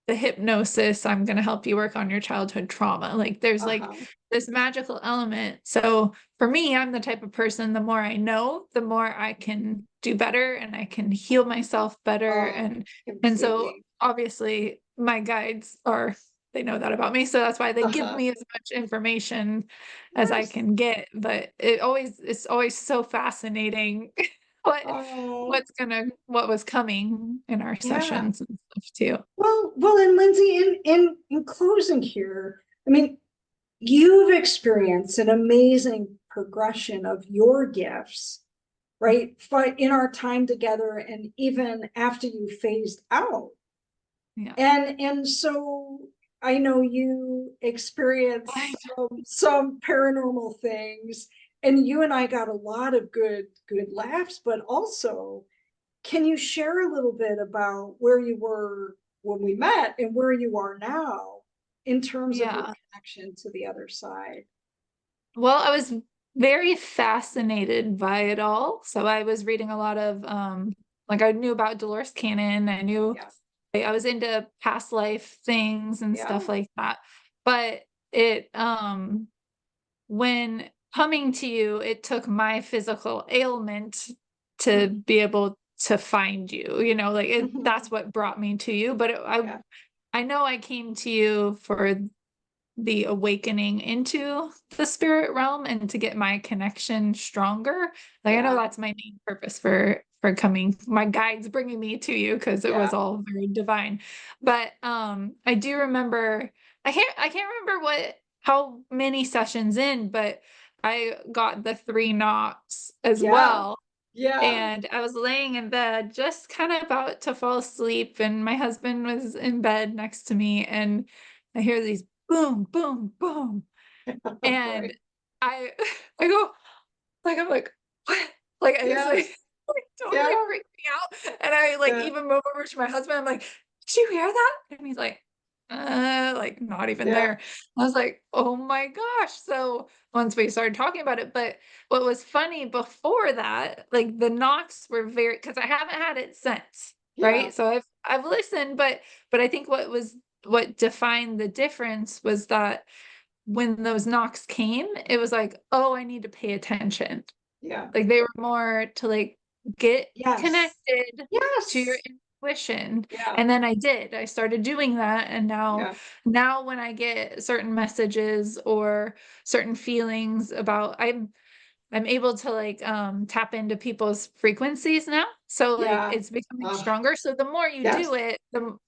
Speaker 2: the hypnosis. I'm going to help you work on your childhood trauma. Like there's like
Speaker 1: Uh-huh.
Speaker 2: this magical element. So for me, I'm the type of person, the more I know, the more I can do better and I can heal myself better.
Speaker 1: Oh,
Speaker 2: And so
Speaker 1: completely.
Speaker 2: obviously my guides are, they know that about me. So that's why they give
Speaker 1: Uh-huh.
Speaker 2: me as much information as I
Speaker 1: Yes.
Speaker 2: can get. But it's always so fascinating what
Speaker 1: Oh,
Speaker 2: what was coming in our
Speaker 1: yeah.
Speaker 2: sessions and stuff too.
Speaker 1: Well, and Lindsay, in closing here, I mean, you've experienced an amazing progression of your gifts, right? But in our time together, and even after you phased out,
Speaker 2: Yeah.
Speaker 1: and so I know you experienced some paranormal things, and you and I got a lot of good laughs, but also, can you share a little bit about where you were when we met and where you are now in terms of your
Speaker 2: Yeah.
Speaker 1: connection to the other side?
Speaker 2: Well, I was very fascinated by it all. So I was reading a lot of like I knew about Dolores Cannon.
Speaker 1: Yeah,
Speaker 2: I was into past life things and
Speaker 1: yeah.
Speaker 2: stuff like that. But it when coming to you, it took my physical ailment to
Speaker 1: Mhm.
Speaker 2: be able to find you. You know, like that's
Speaker 1: Mhm.
Speaker 2: what brought me to you. But
Speaker 1: Yeah,
Speaker 2: I know I came to you for the awakening into the spirit realm and to get my connection stronger. Like I know
Speaker 1: yeah,
Speaker 2: that's my main purpose for coming. My guides bringing me to you because it was
Speaker 1: yeah,
Speaker 2: all very divine. But I do remember I can't remember what how many sessions in, but I got the 3 knocks as
Speaker 1: yeah,
Speaker 2: well.
Speaker 1: yeah.
Speaker 2: And I was laying in bed, just kind of about to fall asleep, and my husband was in bed next to me, and I hear these boom, boom, boom. And
Speaker 1: Right.
Speaker 2: I I go, like, I'm like, what? Like, I was like,
Speaker 1: Yes.
Speaker 2: like totally
Speaker 1: Yeah.
Speaker 2: freaked me out. And I like
Speaker 1: Yeah.
Speaker 2: even move over to my husband. I'm like, did you hear that? And he's like not even
Speaker 1: Yeah.
Speaker 2: there. I was like, oh my gosh. So once we started talking about it, but what was funny before that, like the knocks were very because I haven't had it since,
Speaker 1: Yeah.
Speaker 2: right? So I've listened, but I think what defined the difference was that when those knocks came, it was like, oh, I need to pay attention.
Speaker 1: Yeah.
Speaker 2: Like they were more to like get
Speaker 1: Yes.
Speaker 2: connected to your
Speaker 1: Yes.
Speaker 2: intuition.
Speaker 1: Yeah.
Speaker 2: And then I did. I started doing that. And
Speaker 1: Yeah.
Speaker 2: now when I get certain messages or certain feelings about I'm able to like tap into people's frequencies now. So like
Speaker 1: Yeah.
Speaker 2: it's becoming
Speaker 1: Uh,
Speaker 2: stronger. So the more you do
Speaker 1: yes.
Speaker 2: it,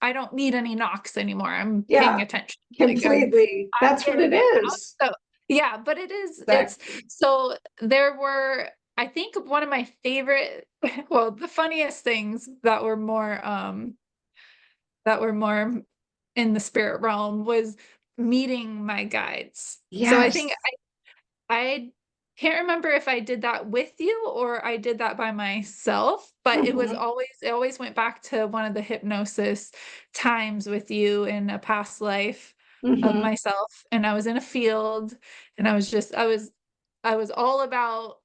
Speaker 2: I don't need any knocks anymore. I'm paying
Speaker 1: Yeah.
Speaker 2: attention. Like
Speaker 1: Completely.
Speaker 2: I'm
Speaker 1: That's what
Speaker 2: getting
Speaker 1: it
Speaker 2: it now.
Speaker 1: is.
Speaker 2: So yeah, but it's
Speaker 1: Exactly.
Speaker 2: so there were I think one of my favorite well, the funniest things that were more in the spirit realm was meeting my guides. So I think
Speaker 1: Yes.
Speaker 2: I can't remember if I did that with you or I did that by myself, but
Speaker 1: Hmm.
Speaker 2: it always went back to one of the hypnosis times with you in a past life of
Speaker 1: Hmm.
Speaker 2: myself. And I was in a field and I was all about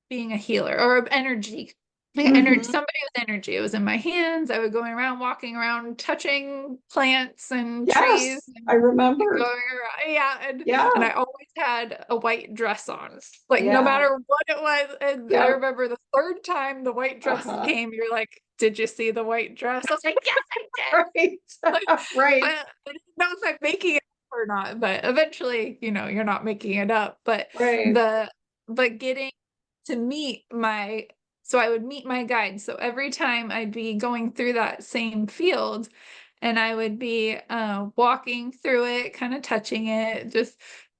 Speaker 2: being a healer or energy. Like energy,
Speaker 1: Hmm.
Speaker 2: somebody with energy. It was in my hands. I was going around, walking around, touching plants and trees
Speaker 1: Yes. I remembered.
Speaker 2: going around. Yeah, and
Speaker 1: Yeah.
Speaker 2: I always had a white dress on. Like no
Speaker 1: Yeah.
Speaker 2: matter what it was. And I
Speaker 1: Yeah.
Speaker 2: remember the third time the white dress
Speaker 1: Uh-huh.
Speaker 2: came, you're like, "Did you see the white dress?" I was like, "Yes, I did."
Speaker 1: Right.
Speaker 2: Like,
Speaker 1: Right.
Speaker 2: I didn't know if I'm making it up or not, but eventually, you're not making it up. But
Speaker 1: Right.
Speaker 2: the but getting to meet my so I would meet my guide. So every time I'd be going through that same field and I would be walking through it, kind of touching it, just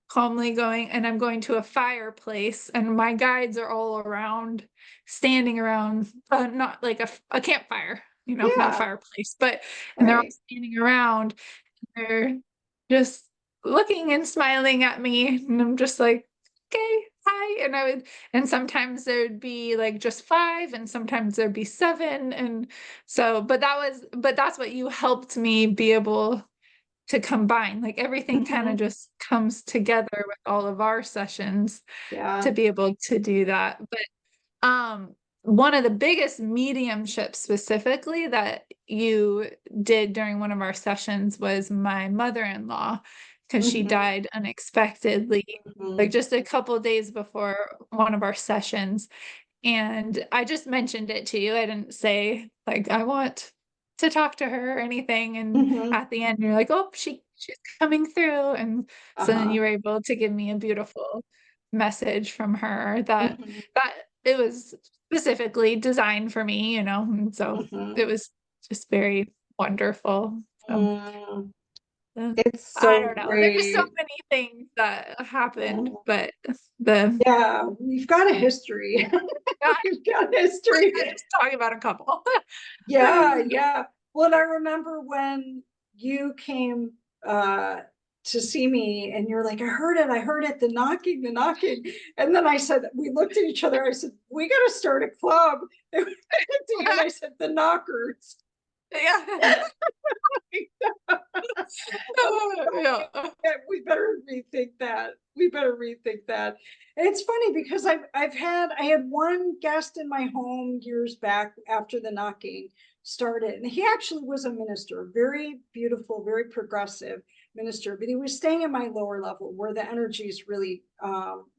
Speaker 2: calmly going, and I'm going to a fireplace, and my guides are all around, standing around, not like a campfire, not a
Speaker 1: Yeah.
Speaker 2: fireplace, but and they're all
Speaker 1: Right.
Speaker 2: standing around, they're just looking and smiling at me, and I'm just like, okay, hi. And sometimes there'd be like just five, and sometimes there'd be seven. And so, but that's what you helped me be able to combine, like everything kind of just comes together with all of our sessions
Speaker 1: Yeah.
Speaker 2: to be able to do that. But one of the biggest mediumships specifically that you did during one of our sessions was my mother-in-law, because she died unexpectedly, like just a couple days before one of our sessions. And I just mentioned it to you. I didn't say like I want to talk to her or anything. And at the end, you're like, oh, she's coming through. And so then you were able to give me a beautiful message from her that it was specifically designed for me, you know. And so it was just very wonderful. So
Speaker 1: It's
Speaker 2: I
Speaker 1: so
Speaker 2: don't know. There's so
Speaker 1: great.
Speaker 2: many things that happened,
Speaker 1: Yeah.
Speaker 2: but the
Speaker 1: Yeah, we've got a history. We've got a history.
Speaker 2: just talking about a couple.
Speaker 1: Yeah, yeah. Well, I remember when you came uh to see me and you're like, I heard it, the knocking, the knocking. And then I said, we looked at each other, I said, we gotta start a club. And I said, the knockers.
Speaker 2: Yeah. Yeah.
Speaker 1: We better rethink that. We better rethink that. And it's funny because I had one guest in my home years back after the knocking started, and he actually was a minister, very beautiful, very progressive minister, but he was staying in my lower level where the energy is really,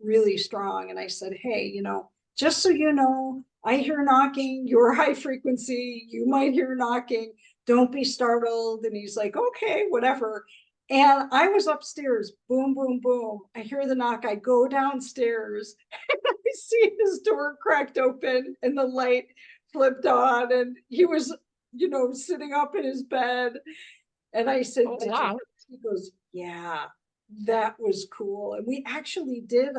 Speaker 1: really strong. And I said, hey, you know, just so you know, I hear knocking, you're high frequency, you might hear knocking, don't be startled. And he's like, okay, whatever. And I was upstairs, boom, boom, boom. I hear the knock. I go downstairs and I see his door cracked open and the light flipped on. And he was, you know, sitting up in his bed. And I said,
Speaker 2: Oh,
Speaker 1: did you hear
Speaker 2: wow.
Speaker 1: this? He goes, yeah, that was cool. And we actually did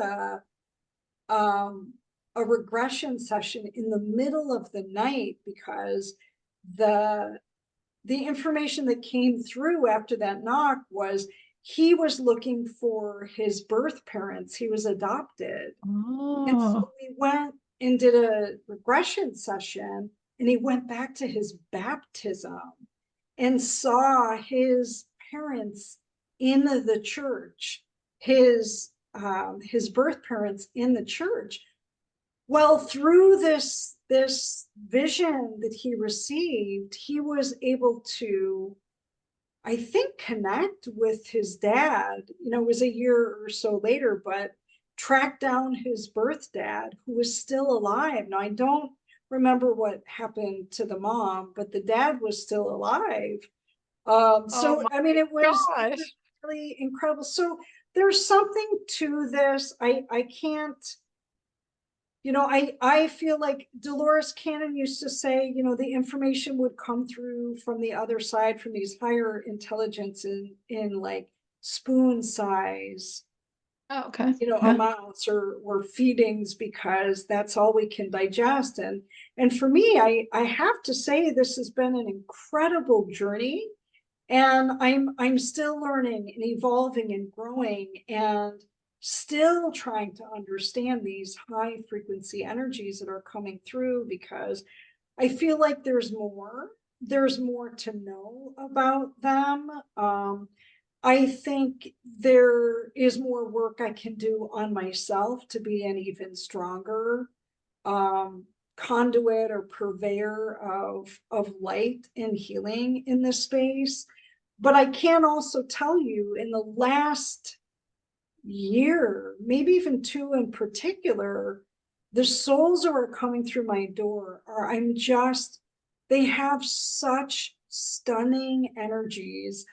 Speaker 1: um, a regression session in the middle of the night because the information that came through after that knock was he was looking for his birth parents. He was adopted. And so
Speaker 2: Oh.
Speaker 1: we went and did a regression session, and he went back to his baptism and saw his parents in the church, his birth parents in the church. Well, through this vision that he received, he was able to, I think, connect with his dad. You know, it was a year or so later, but track down his birth dad, who was still alive. Now, I don't remember what happened to the mom, but the dad was still alive.
Speaker 2: Oh
Speaker 1: So
Speaker 2: my
Speaker 1: I mean, it was
Speaker 2: gosh.
Speaker 1: really incredible. So there's something to this. I can't, you know, I feel like Dolores Cannon used to say, you know, the information would come through from the other side, from these higher intelligence in like spoon size,
Speaker 2: Oh, okay.
Speaker 1: you know,
Speaker 2: Yeah.
Speaker 1: amounts or feedings, because that's all we can digest. And for me, I have to say this has been an incredible journey, and I'm still learning and evolving and growing and still trying to understand these high frequency energies that are coming through, because I feel like there's more to know about them. I think there is more work I can do on myself to be an even stronger um, conduit or purveyor of light and healing in this space. But I can also tell you, in the last year, maybe even two in particular, the souls that are coming through my door are, they have such stunning energies.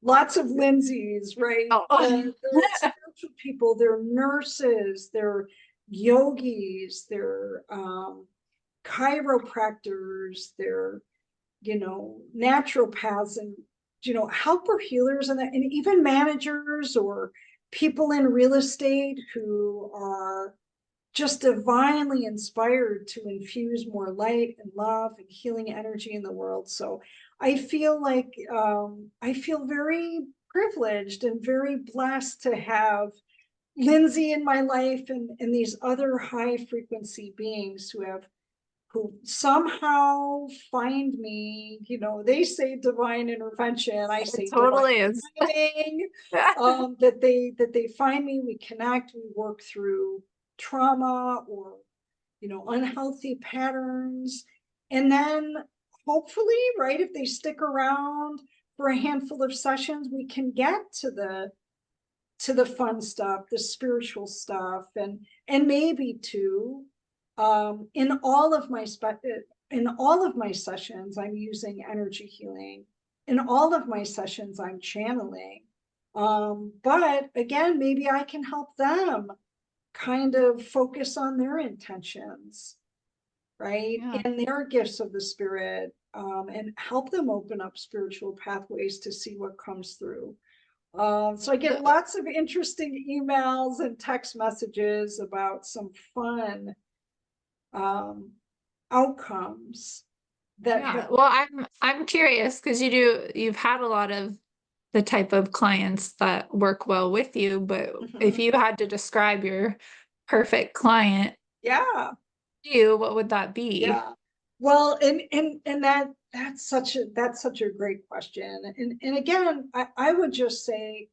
Speaker 1: Lots of Lindsays, right?
Speaker 2: Oh.
Speaker 1: They're spiritual people, they're nurses, they're yogis, they're chiropractors, they're, you know, naturopaths, and, you know, helper healers, and even managers or people in real estate who are just divinely inspired to infuse more light and love and healing energy in the world. So I feel like I feel very privileged and very blessed to have Lindsay in my life, and these other high frequency beings who have who somehow find me, you know, they say divine intervention, I
Speaker 2: It
Speaker 1: say divine
Speaker 2: totally is.
Speaker 1: timing, that they find me, we connect, we work through trauma or, you know, unhealthy patterns. And then hopefully, right, if they stick around for a handful of sessions, we can get to the fun stuff, the spiritual stuff, and maybe too, in all of my sessions, I'm using energy healing. In all of my sessions, I'm channeling. But again, maybe I can help them kind of focus on their intentions, right?
Speaker 2: Yeah.
Speaker 1: And their gifts of the spirit, and help them open up spiritual pathways to see what comes through. So I get lots of interesting emails and text messages about some fun outcomes that
Speaker 2: Yeah.
Speaker 1: have.
Speaker 2: Well, I'm curious because you've had a lot of the type of clients that work well with you, but if you had to describe your perfect client
Speaker 1: Yeah,
Speaker 2: to you, what would that be?
Speaker 1: yeah. Well, and that's such a great question. And again, I would just say,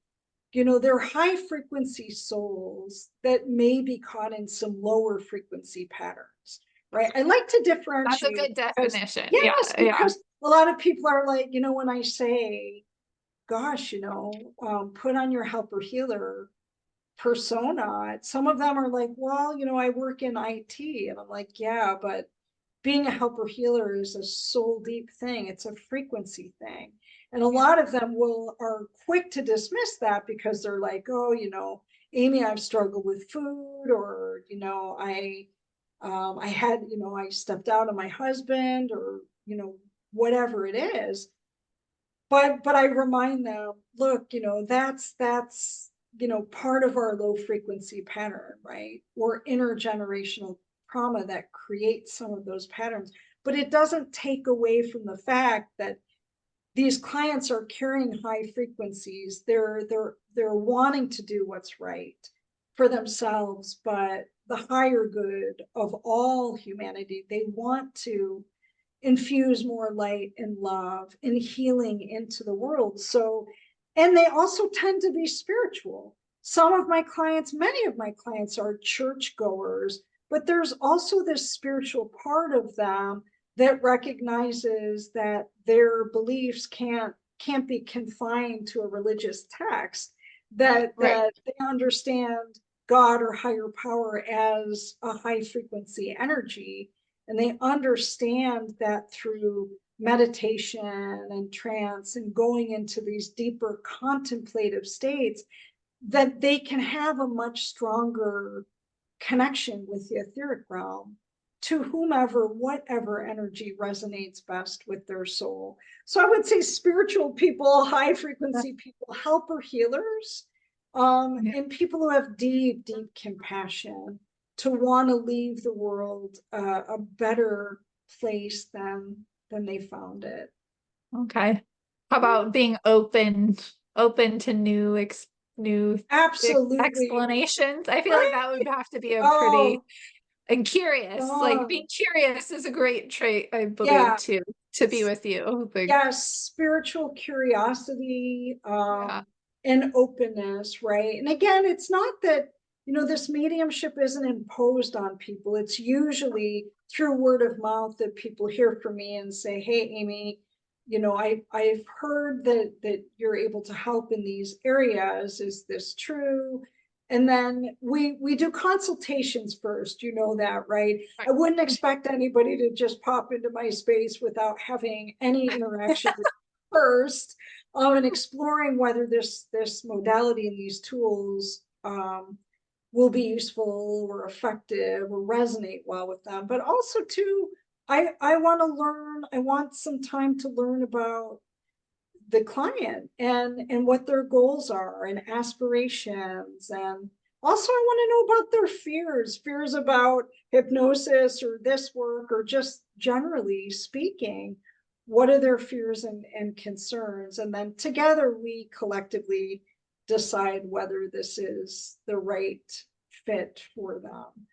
Speaker 1: you know, they're high frequency souls that may be caught in some lower frequency patterns, right? I like to
Speaker 2: That's a
Speaker 1: differentiate
Speaker 2: good
Speaker 1: because,
Speaker 2: definition. Yeah,
Speaker 1: yes,
Speaker 2: yeah.
Speaker 1: because a lot of people are like, you know, when I say, gosh, you know, put on your helper healer persona, some of them are like, well, you know, I work in IT. And I'm like, yeah, but being a helper healer is a soul deep thing. It's a frequency thing. And a lot of them are quick to dismiss that because they're like, oh, you know, Amy, I've struggled with food, or, you know, I had, you know, I stepped out on my husband, or, you know, whatever it is. But I remind them, look, you know, that's, you know, part of our low frequency pattern, right? Or intergenerational trauma that creates some of those patterns. But it doesn't take away from the fact that these clients are carrying high frequencies. They're wanting to do what's right for themselves, but the higher good of all humanity. They want to infuse more light and love and healing into the world. So, and they also tend to be spiritual. Some of my clients, many of my clients are churchgoers, but there's also this spiritual part of them that recognizes that their beliefs can't be confined to a religious text, that
Speaker 2: Right.
Speaker 1: they understand God or higher power as a high frequency energy, and they understand that through meditation and trance and going into these deeper contemplative states, that they can have a much stronger connection with the etheric realm, to whomever, whatever energy resonates best with their soul. So I would say spiritual people, high frequency people, helper healers,
Speaker 2: Yeah.
Speaker 1: and people who have deep, deep compassion to want to leave the world a better place than they found it.
Speaker 2: Okay. How about being open to new
Speaker 1: Absolutely.
Speaker 2: explanations? I feel like
Speaker 1: Right.
Speaker 2: that would have to be a pretty
Speaker 1: Oh,
Speaker 2: and curious. Like being
Speaker 1: oh,
Speaker 2: curious is a great trait, I believe,
Speaker 1: yeah.
Speaker 2: to be with you. Like,
Speaker 1: Yes, spiritual curiosity,
Speaker 2: yeah.
Speaker 1: and openness, right? And again, it's not that, you know, this mediumship isn't imposed on people. It's usually through word of mouth that people hear from me and say, hey, Amy, you know, I've heard that you're able to help in these areas. Is this true? And then we do consultations first, you know that, right? I wouldn't expect anybody to just pop into my space without having any interaction with me first, and exploring whether this modality and these tools will be useful or effective or resonate well with them. But also too, I want to learn. I want some time to learn about the client and what their goals are and aspirations, and also I want to know about their fears about hypnosis or this work, or just generally speaking, what are their fears and concerns, and then together we collectively decide whether this is the right fit for them.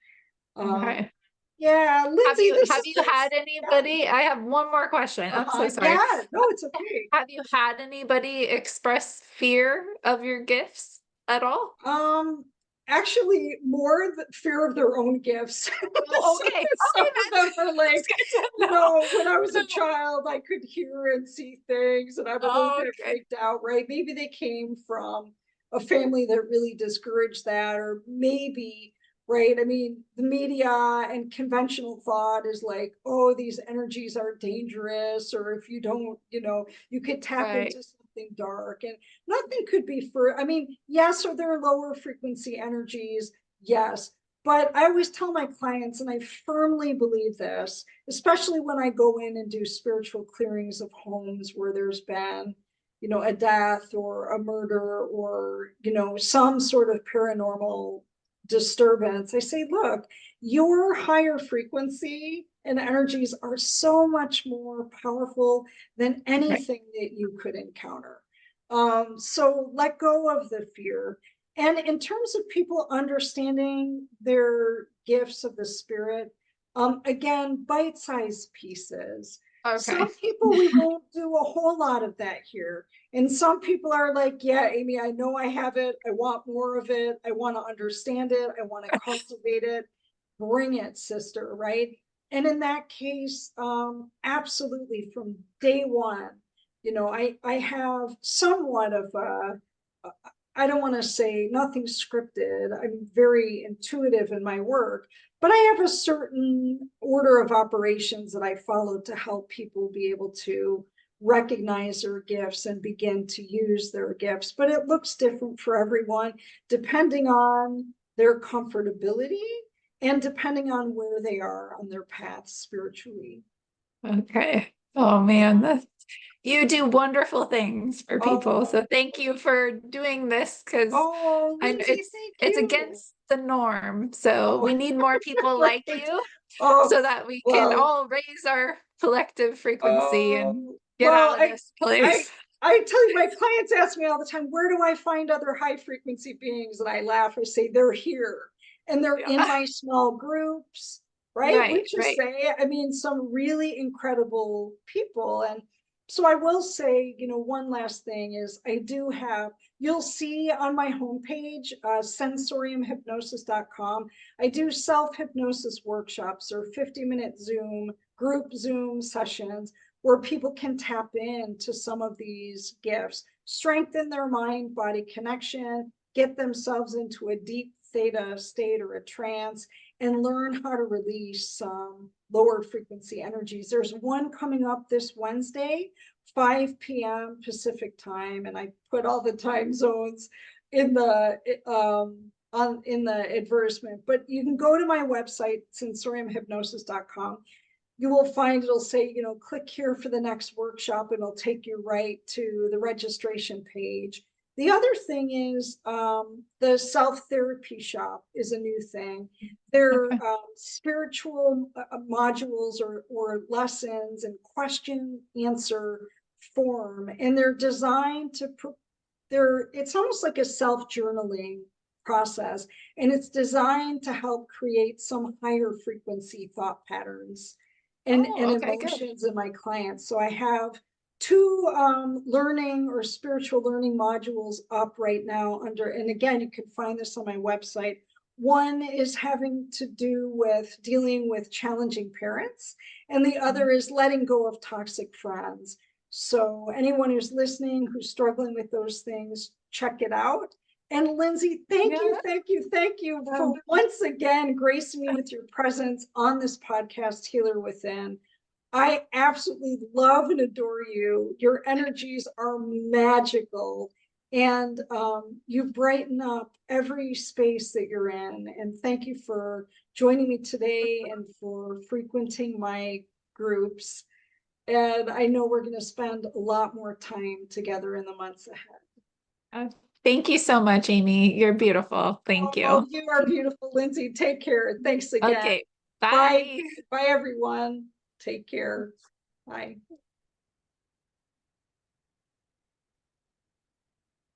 Speaker 1: um,
Speaker 2: Okay.
Speaker 1: Yeah, Lindsay, this
Speaker 2: Have
Speaker 1: is
Speaker 2: you had
Speaker 1: just, yeah.
Speaker 2: anybody? I have one more question. I'm so sorry.
Speaker 1: Yeah, no, it's okay.
Speaker 2: Have you had anybody express fear of your gifts at all?
Speaker 1: Um, Actually, more the fear of their own gifts.
Speaker 2: Oh, okay.
Speaker 1: Some
Speaker 2: Okay,
Speaker 1: of them are
Speaker 2: that's
Speaker 1: like,
Speaker 2: good to know.
Speaker 1: when I was a child, I could hear and see things, and I would a little
Speaker 2: Oh,
Speaker 1: bit
Speaker 2: okay.
Speaker 1: freaked out, right? Maybe they came from a family that really discouraged that, or maybe, right? I mean, the media and conventional thought is like, oh, these energies are dangerous, or if you don't, you could tap
Speaker 2: Right.
Speaker 1: into something dark. And nothing could be for, I mean, yes, are there lower frequency energies? Yes. But I always tell my clients, and I firmly believe this, especially when I go in and do spiritual clearings of homes where there's been, a death or a murder or, some sort of paranormal disturbance. I say, look, your higher frequency and energies are so much more powerful than
Speaker 2: Right.
Speaker 1: anything that you could encounter. So let go of the fear. And in terms of people understanding their gifts of the spirit, again, bite-sized pieces.
Speaker 2: Okay.
Speaker 1: Some people, we won't do a whole lot of that here. And some people are like, yeah, Amy, I know I have it. I want more of it. I want to understand it. I want to cultivate it. Bring it, sister, right? And in that case, absolutely from day one, I have somewhat of I don't want to say nothing scripted. I'm very intuitive in my work, but I have a certain order of operations that I follow to help people be able to recognize their gifts and begin to use their gifts. But it looks different for everyone, depending on their comfortability and depending on where they are on their path spiritually.
Speaker 2: Okay. Oh man, you do wonderful things for people.
Speaker 1: Oh,
Speaker 2: So thank you for doing this because
Speaker 1: oh,
Speaker 2: I know
Speaker 1: Lindsay, thank
Speaker 2: it's
Speaker 1: you.
Speaker 2: against the norm. So
Speaker 1: Oh,
Speaker 2: we need more people like
Speaker 1: right.
Speaker 2: you
Speaker 1: Oh,
Speaker 2: so that we can
Speaker 1: well,
Speaker 2: all raise our collective frequency and
Speaker 1: oh,
Speaker 2: get
Speaker 1: well,
Speaker 2: out of this
Speaker 1: I,
Speaker 2: place.
Speaker 1: I tell you, my clients ask me all the time, where do I find other high frequency beings? And I laugh. I say, they're here and they're in
Speaker 2: Yeah.
Speaker 1: my small groups, right?
Speaker 2: Right,
Speaker 1: Which is
Speaker 2: right.
Speaker 1: say, I mean, some really incredible people. And so I will say, one last thing is I do have, you'll see on my homepage, sensoriumhypnosis.com, I do self-hypnosis workshops or 50-minute group Zoom sessions where people can tap into some of these gifts, strengthen their mind body connection, get themselves into a deep theta state or a trance, and learn how to release some lower frequency energies. There's one coming up this Wednesday, 5 p.m. Pacific time, and I put all the time zones in the in the advertisement. But you can go to my website, sensoriumhypnosis.com. You will find it'll say, click here for the next workshop, and it'll take you right to the registration page. The other thing is the self therapy shop is a new thing. They're
Speaker 2: Okay.
Speaker 1: spiritual modules or lessons and question answer form, and they're designed to. It's almost like a self journaling process, and it's designed to help create some higher frequency thought patterns and
Speaker 2: Oh, okay, good.
Speaker 1: emotions in my clients. So I have two learning or spiritual learning modules up right now under, and again, you can find this on my website. One is having to do with dealing with challenging parents, and the other is letting go of toxic friends. So anyone who's listening, who's struggling with those things, check it out. And Lindsay, thank you,
Speaker 2: Yeah.
Speaker 1: thank you, thank you for
Speaker 2: Um,
Speaker 1: once again gracing me with your presence on this podcast, Healer Within. I absolutely love and adore you. Your energies are magical, and you brighten up every space that you're in. And thank you for joining me today and for frequenting my groups. And I know we're going to spend a lot more time together in the months ahead.
Speaker 2: uh, Thank you so much, Amy. You're beautiful. Thank
Speaker 1: Oh,
Speaker 2: you.
Speaker 1: you are beautiful, Lindsay. Take care. Thanks again.
Speaker 2: Okay.
Speaker 1: Bye.
Speaker 2: Bye.
Speaker 1: Bye, everyone. Take care. Bye.